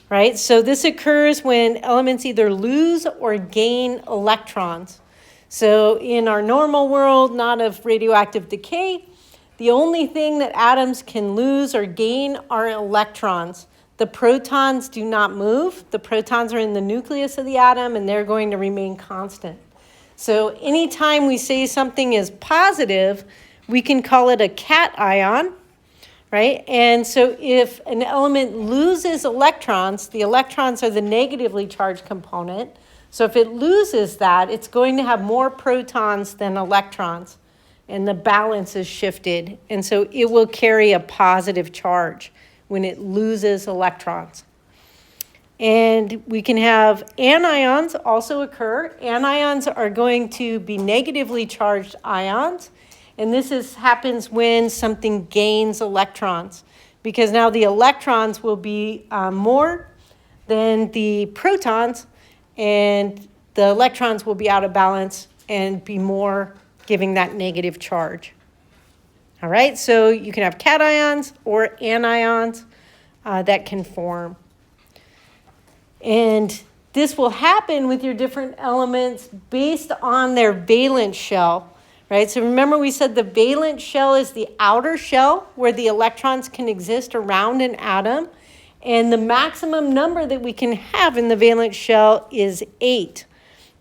right? So this occurs when elements either lose or gain electrons. So in our normal world, not of radioactive decay, the only thing that atoms can lose or gain are electrons. The protons do not move. The protons are in the nucleus of the atom, and they're going to remain constant. So anytime we say something is positive, we can call it a cation, right? And so if an element loses electrons, the electrons are the negatively charged component. So if it loses that, it's going to have more protons than electrons, and the balance is shifted. And so it will carry a positive charge when it loses electrons. And we can have anions also occur. Anions are going to be negatively charged ions. And this happens when something gains electrons, because now the electrons will be more than the protons, and the electrons will be out of balance and be more, giving that negative charge. All right, so you can have cations or anions that can form. And this will happen with your different elements based on their valence shell, right? So remember we said the valence shell is the outer shell where the electrons can exist around an atom. And the maximum number that we can have in the valence shell is 8,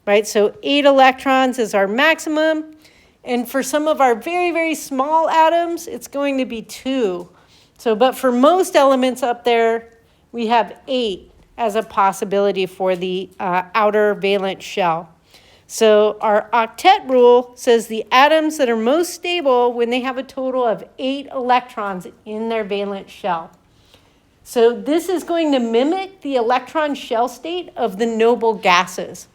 right? So 8 electrons is our maximum. And for some of our very, very small atoms, it's going to be 2. So, but for most elements up there, we have 8 as a possibility for the outer valence shell. So our octet rule says the atoms that are most stable when they have a total of 8 electrons in their valence shell. So this is going to mimic the electron shell state of the noble gases,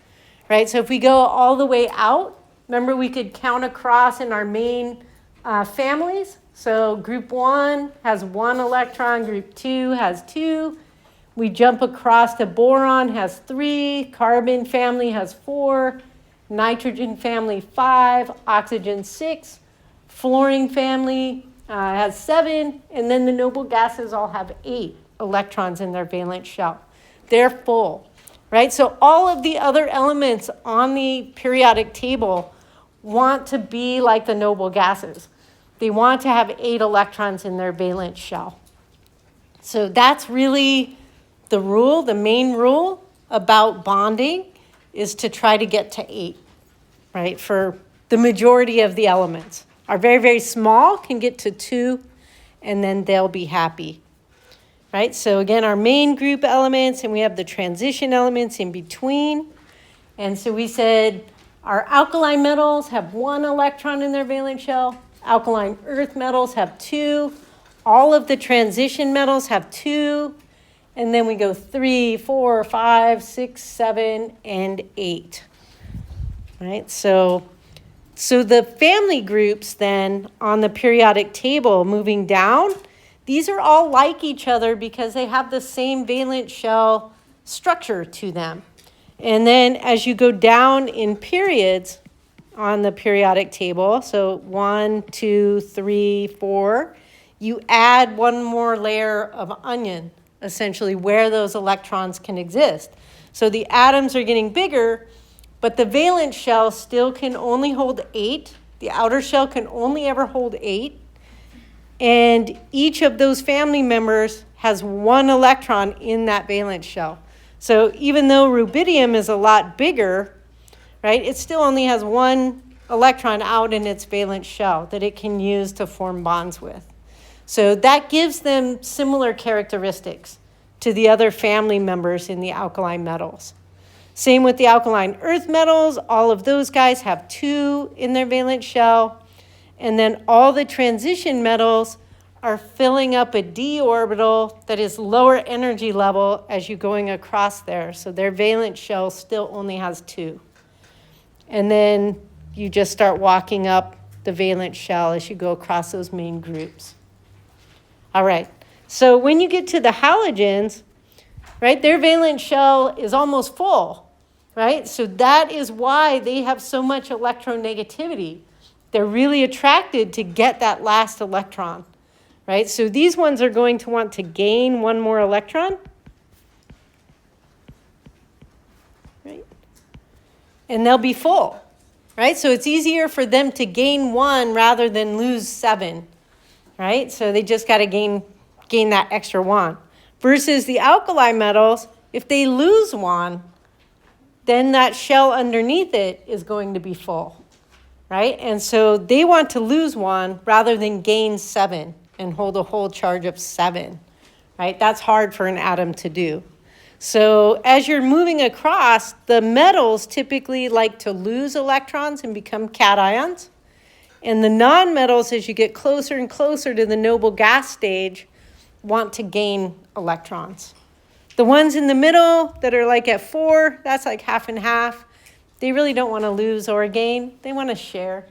right? So if we go all the way out, remember we could count across in our main families. So group 1 has 1 electron, group 2 has 2. We jump across to boron has 3, carbon family has 4, nitrogen family 5, oxygen 6, fluorine family has 7, and then the noble gases all have 8 electrons in their valence shell. They're full, right? So all of the other elements on the periodic table want to be like the noble gases. They want to have 8 electrons in their valence shell. So that's really the rule, the main rule about bonding is to try to get to 8, right? For the majority of the elements. Our very, very small can get to 2, and then they'll be happy, right? So again, our main group elements, and we have the transition elements in between. And so we said our alkaline metals have 1 electron in their valence shell. Alkaline earth metals have 2. All of the transition metals have 2. And then we go 3, 4, 5, 6, 7, and 8. Right? So the family groups then on the periodic table moving down, these are all like each other because they have the same valence shell structure to them. And then as you go down in periods on the periodic table, so 1, 2, 3, 4, you add one more layer of onion, essentially where those electrons can exist. So the atoms are getting bigger, but the valence shell still can only hold 8. The outer shell can only ever hold 8. And each of those family members has one electron in that valence shell. So even though rubidium is a lot bigger, right, it still only has one electron out in its valence shell that it can use to form bonds with. So that gives them similar characteristics to the other family members in the alkaline metals. Same with the alkaline earth metals. All of those guys have 2 in their valence shell. And then all the transition metals are filling up a d orbital that is lower energy level as you're going across there. So their valence shell still only has 2. And then you just start walking up the valence shell as you go across those main groups. All right, so when you get to the halogens, right, their valence shell is almost full, right? So that is why they have so much electronegativity. They're really attracted to get that last electron, right? So these ones are going to want to gain one more electron, right? And they'll be full, right? So it's easier for them to gain 1 rather than lose 7. Right? So they just got to gain that extra 1. Versus the alkali metals, if they lose 1, then that shell underneath it is going to be full. Right? And so they want to lose 1 rather than gain 7 and hold a whole charge of 7. Right? That's hard for an atom to do. So as you're moving across, the metals typically like to lose electrons and become cations. And the nonmetals, as you get closer and closer to the noble gas stage, want to gain electrons. The ones in the middle that are like at 4, that's like half and half. They really don't want to lose or gain. They want to share.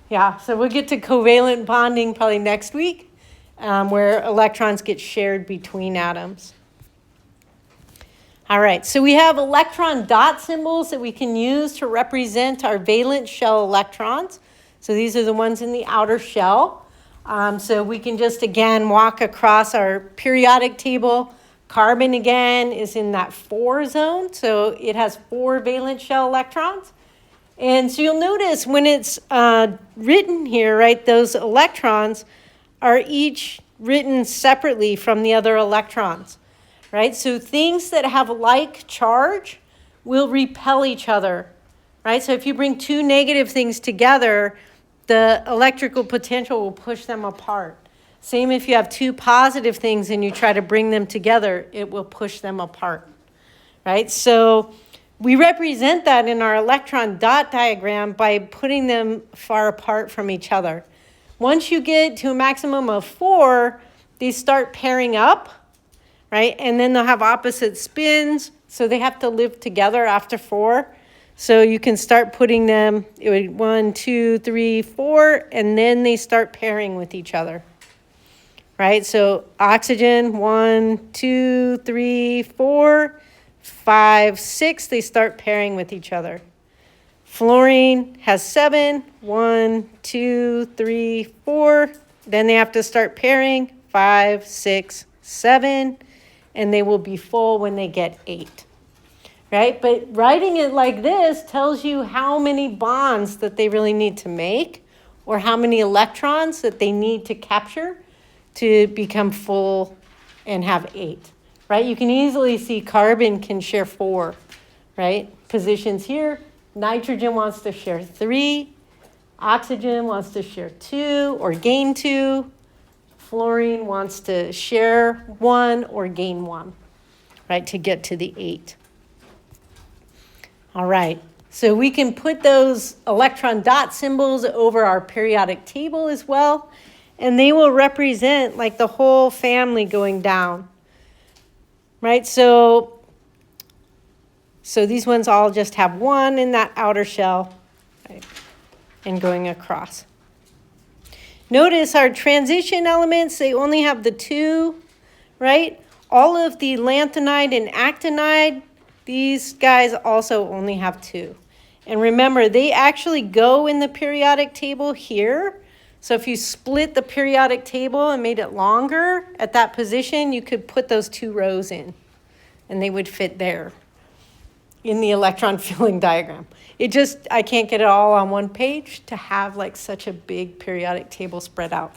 Yeah, so we'll get to covalent bonding probably next week, where electrons get shared between atoms. All right, so we have electron dot symbols that we can use to represent our valence shell electrons. So these are the ones in the outer shell. So we can just, again, walk across our periodic table. Carbon, again, is in that 4 zone. So it has 4 valence shell electrons. And so you'll notice when it's written here, right, those electrons are each written separately from the other electrons, right? So things that have like charge will repel each other, right? So if you bring 2 negative things together, the electrical potential will push them apart. Same if you have 2 positive things and you try to bring them together, it will push them apart, right? So we represent that in our electron dot diagram by putting them far apart from each other. Once you get to a maximum of 4, they start pairing up, right? And then they'll have opposite spins, so they have to live together after 4. So you can start putting them 1, 2, 3, 4, and then they start pairing with each other, right? So oxygen, 1, 2, 3, 4, 5, 6, they start pairing with each other. Fluorine has 7, 1, 2, 3, 4. Then they have to start pairing, 5, 6, 7, and they will be full when they get 8. Right? But writing it like this tells you how many bonds that they really need to make or how many electrons that they need to capture to become full and have 8. Right? You can easily see carbon can share 4, right? Positions here. Nitrogen wants to share 3. Oxygen wants to share 2 or gain 2. Fluorine wants to share 1 or gain 1, right, to get to the 8. All right, so we can put those electron dot symbols over our periodic table as well, and they will represent like the whole family going down, right? So these ones all just have 1 in that outer shell, right, and going across. Notice our transition elements, they only have the 2, right? All of the lanthanide and actinide, these guys also only have 2. And remember, they actually go in the periodic table here. So if you split the periodic table and made it longer at that position, you could put those 2 rows in, and they would fit there in the electron filling diagram. I can't get it all on one page to have like such a big periodic table spread out.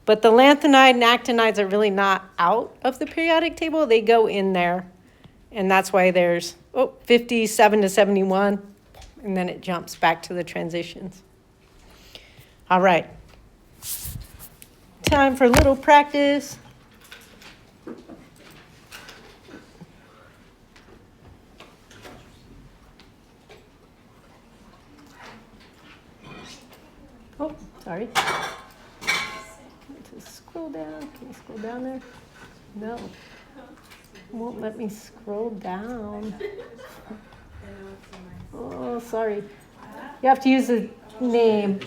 But the lanthanide and actinides are really not out of the periodic table. They go in there. And that's why there's 57 to 71. And then it jumps back to the transitions. All right. Time for a little practice. Oh, sorry. Just scroll down. Can you scroll down there? No. It won't let me scroll down. Oh, sorry. You have to use the name.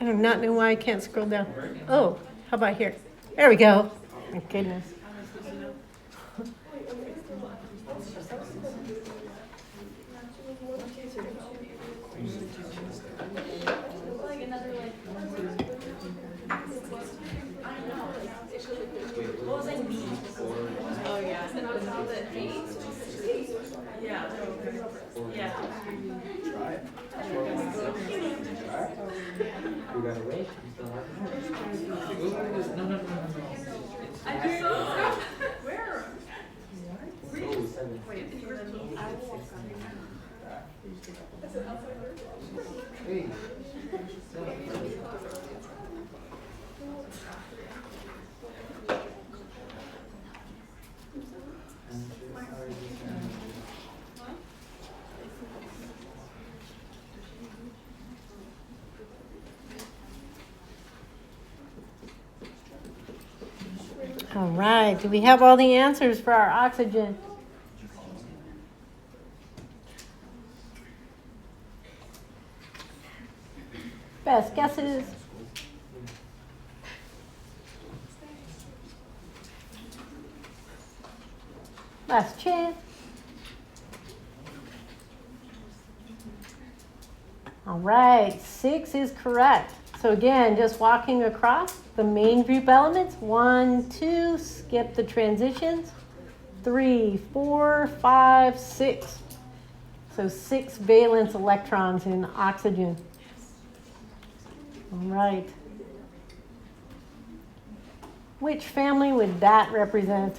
I do not know why I can't scroll down. Oh, how about here? There we go. My goodness. All right, do we have all the answers for our oxygen? Best guesses? Last chance. All right, 6 is correct. So again, just walking across the main group elements. 1, 2, skip the transitions. 3, 4, 5, 6. So 6 valence electrons in oxygen. All right. Which family would that represent?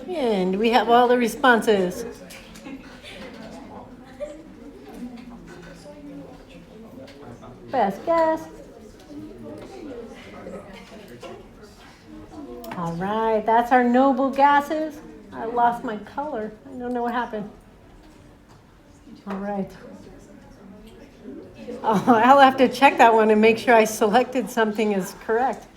And we have all the responses. Best guess. All right, that's our noble gases. I lost my color. I don't know what happened. All right. Oh, I'll have to check that one and make sure I selected something as correct.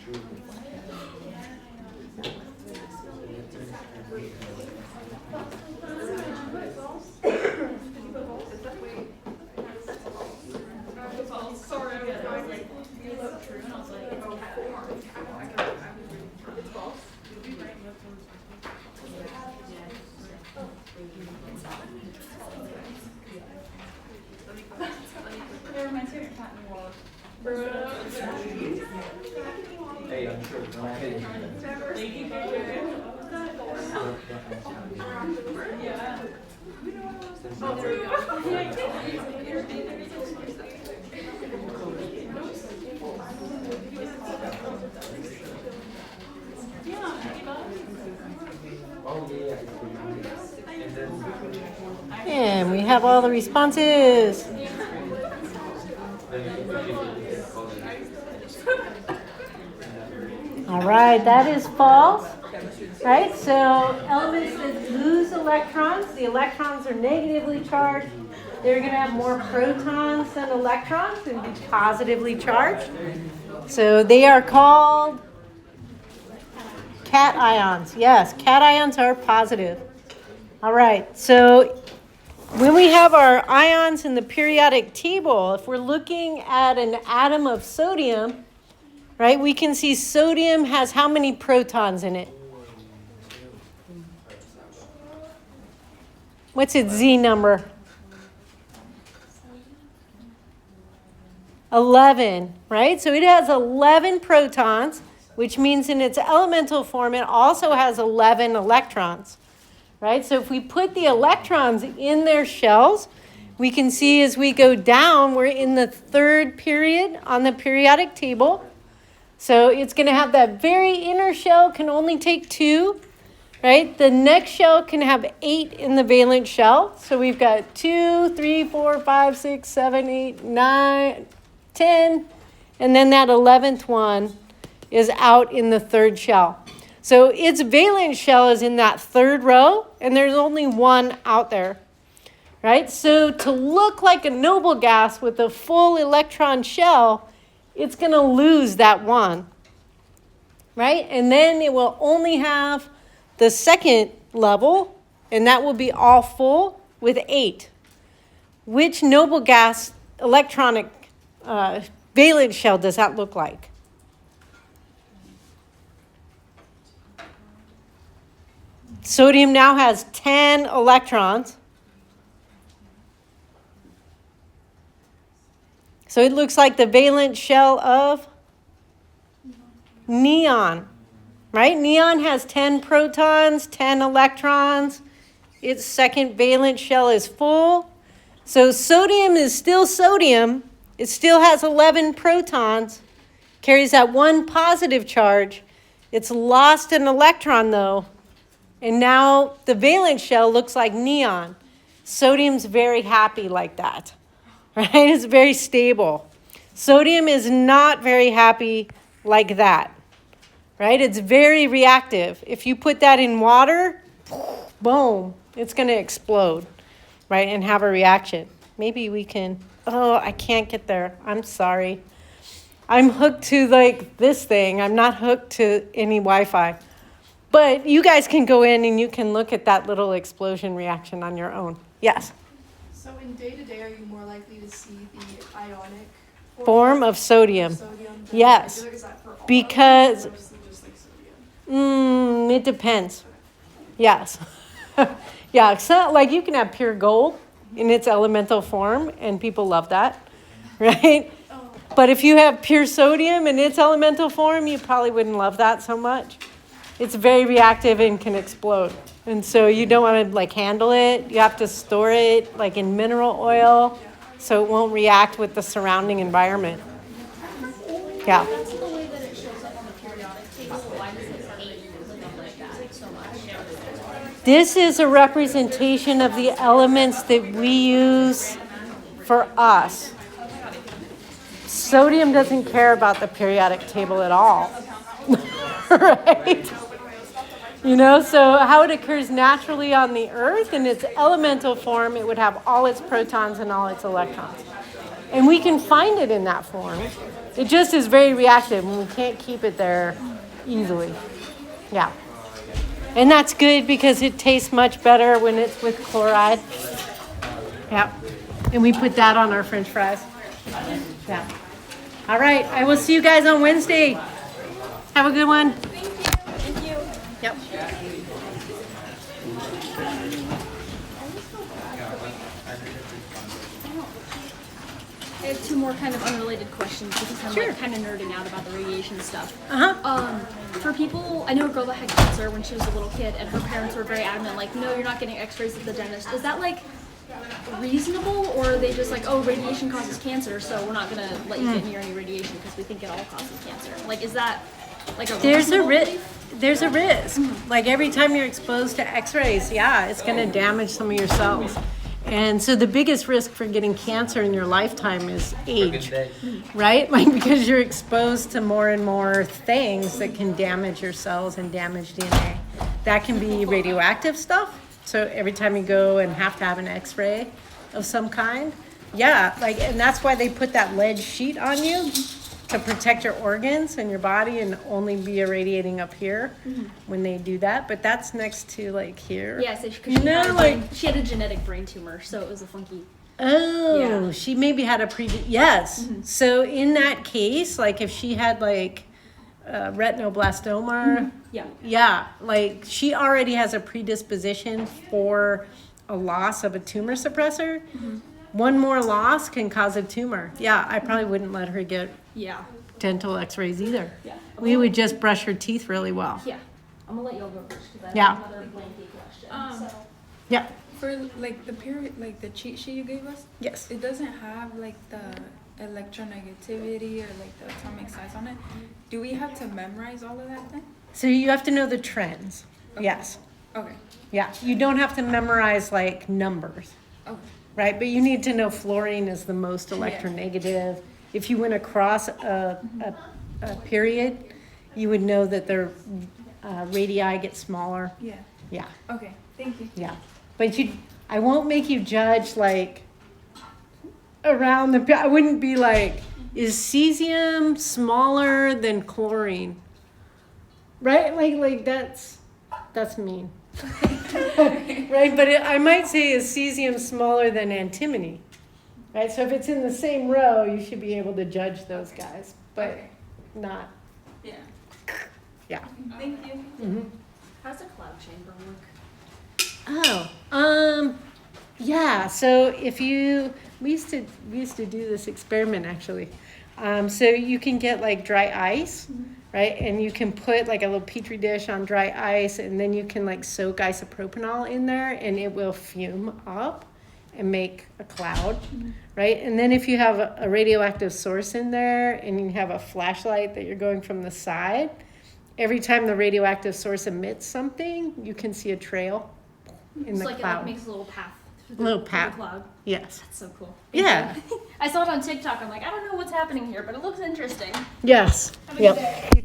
Hey, I'm sure. Don't kidding. And we have all the responses. All right, that is false. Right, so elements that lose electrons, the electrons are negatively charged. they're going to have more protons than electrons and be positively charged. So they are called cations. Yes, cations are positive. All right, so when we have our ions in the periodic table, if we're looking at an atom of sodium, right, we can see sodium has how many protons in it? What's its Z number? 11, right? So it has 11 protons, which means in its elemental form, it also has 11 electrons, right? So if we put the electrons in their shells, we can see as we go down, we're in the third period on the periodic table. So it's going to have that very inner shell can only take 2, right? The next shell can have 8 in the valence shell. So we've got 2, 3, 4, 5, 6, 7, 8, 9, 10, and then that 11th one is out in the third shell. So its valence shell is in that third row, and there's only one out there, right? So to look like a noble gas with a full electron shell, it's going to lose that one, right? And then it will only have the second level, and that will be all full with 8. Which noble gas electronic valence shell does that look like? Sodium now has 10 electrons. So it looks like the valence shell of neon, right? Neon has 10 protons, 10 electrons. Its second valence shell is full. So sodium is still sodium. It still has 11 protons, carries that one positive charge. It's lost an electron though, and now the valence shell looks like neon. Sodium's very happy like that, right? It's very stable. Sodium is not very happy like that, right? It's very reactive. If you put that in water, boom, it's going to explode, right, and have a reaction. Maybe we can... Oh, I can't get there. I'm sorry. I'm hooked to like this thing. I'm not hooked to any Wi-Fi. But you guys can go in and you can look at that little explosion reaction on your own. Yes? So in day-to-day, are you more likely to see the ionic Form of sodium. than Yes. regular? Is that for all Because- elements, or mostly just like sodium? It depends. Yes. Yeah, so like you can have pure gold in its elemental form, and people love that, right? But if you have pure sodium in its elemental form, you probably wouldn't love that so much. It's very reactive and can explode. And so you don't want to like handle it. You have to store it like in mineral oil so it won't react with the surrounding environment. Yeah. That's the way that it shows up on the periodic table. Why does it hate looking like that so much? This is a representation of the elements that we use for us. Sodium doesn't care about the periodic table at all, right? You know, so how it occurs naturally on the Earth, in its elemental form, it would have all its protons and all its electrons. And we can find it in that form. It just is very reactive, and we can't keep it there easily. Yeah. And that's good because it tastes much better when it's with chloride. Yeah. And we put that on our French fries. Yeah. All right. I will see you guys on Wednesday. Have a good one. Thank you. Yep. I have two more kind of unrelated questions because I'm Sure. like kind of nerding out about the radiation stuff. Uh-huh. For people, I know a girl that had cancer when she was a little kid, and her parents were very adamant, like, no, you're not getting X-rays at the dentist. Is that like reasonable, or are they just like, oh, radiation causes cancer, so we're not gonna let you get near any radiation because we think it all causes cancer? Like, is that like a There's a reasonable risk. belief? There's a risk. Like every time you're exposed to X-rays, yeah, it's going to damage some of your cells. And so the biggest risk for getting cancer in your lifetime is age, right? Like because you're exposed to more and more things that can damage your cells and damage DNA. That can be radioactive stuff. So every time you go and have to have an X-ray, of some kind, yeah, like, and that's why they put that lead sheet on you to protect your organs and your body and only be irradiating up here when they do that. But that's next to like here. Yeah, so she had a genetic brain tumor, so it was a funky. Oh, Yeah. she maybe had a yes. So in that case, like if she had like retinoblastoma, yeah, like she already has a predisposition for a loss of a tumor suppressor. One more loss can cause a tumor. Yeah, I probably wouldn't let her get dental x-rays either. Yeah. We would just brush her teeth really well. Yeah. I'm gonna let y'all go first because I Yeah. have another lengthy question. Yeah. For like the period, like the cheat sheet you gave us, Yes. it doesn't have like the electronegativity or like the atomic size on it. Do we have to memorize all of that then? So you have to know the trends. Yes. Okay. Yeah. You don't have to memorize like numbers. Okay. Right, but you need to know fluorine is the most electronegative. If you went across a period, you would know that their radii get smaller. Yeah. Yeah, Okay. Thank you. yeah. But I won't make you judge like around the. I wouldn't be like, is cesium smaller than chlorine? Right, like that's mean. Right, but I might say is cesium smaller than antimony, right? So if it's in the same row, you should be able to judge those guys, but not. Yeah. Yeah. Thank you. Mm-hmm. How's the cloud chamber work? Oh, yeah. So if we used to do this experiment actually. So you can get like dry ice. Right, and you can put like a little petri dish on dry ice, and then you can like soak isopropanol in there, and it will fume up and make a cloud, right? And then if you have a radioactive source in there, and you have a flashlight that you're going from the side, every time the radioactive source emits something, you can see a trail in the Like cloud. it like makes a little path. Little through path. the cloud. Yes. That's so cool. Yeah. I saw it on TikTok. I'm like, I don't know what's happening here, but it looks interesting. Yes. Have a good day. Yep.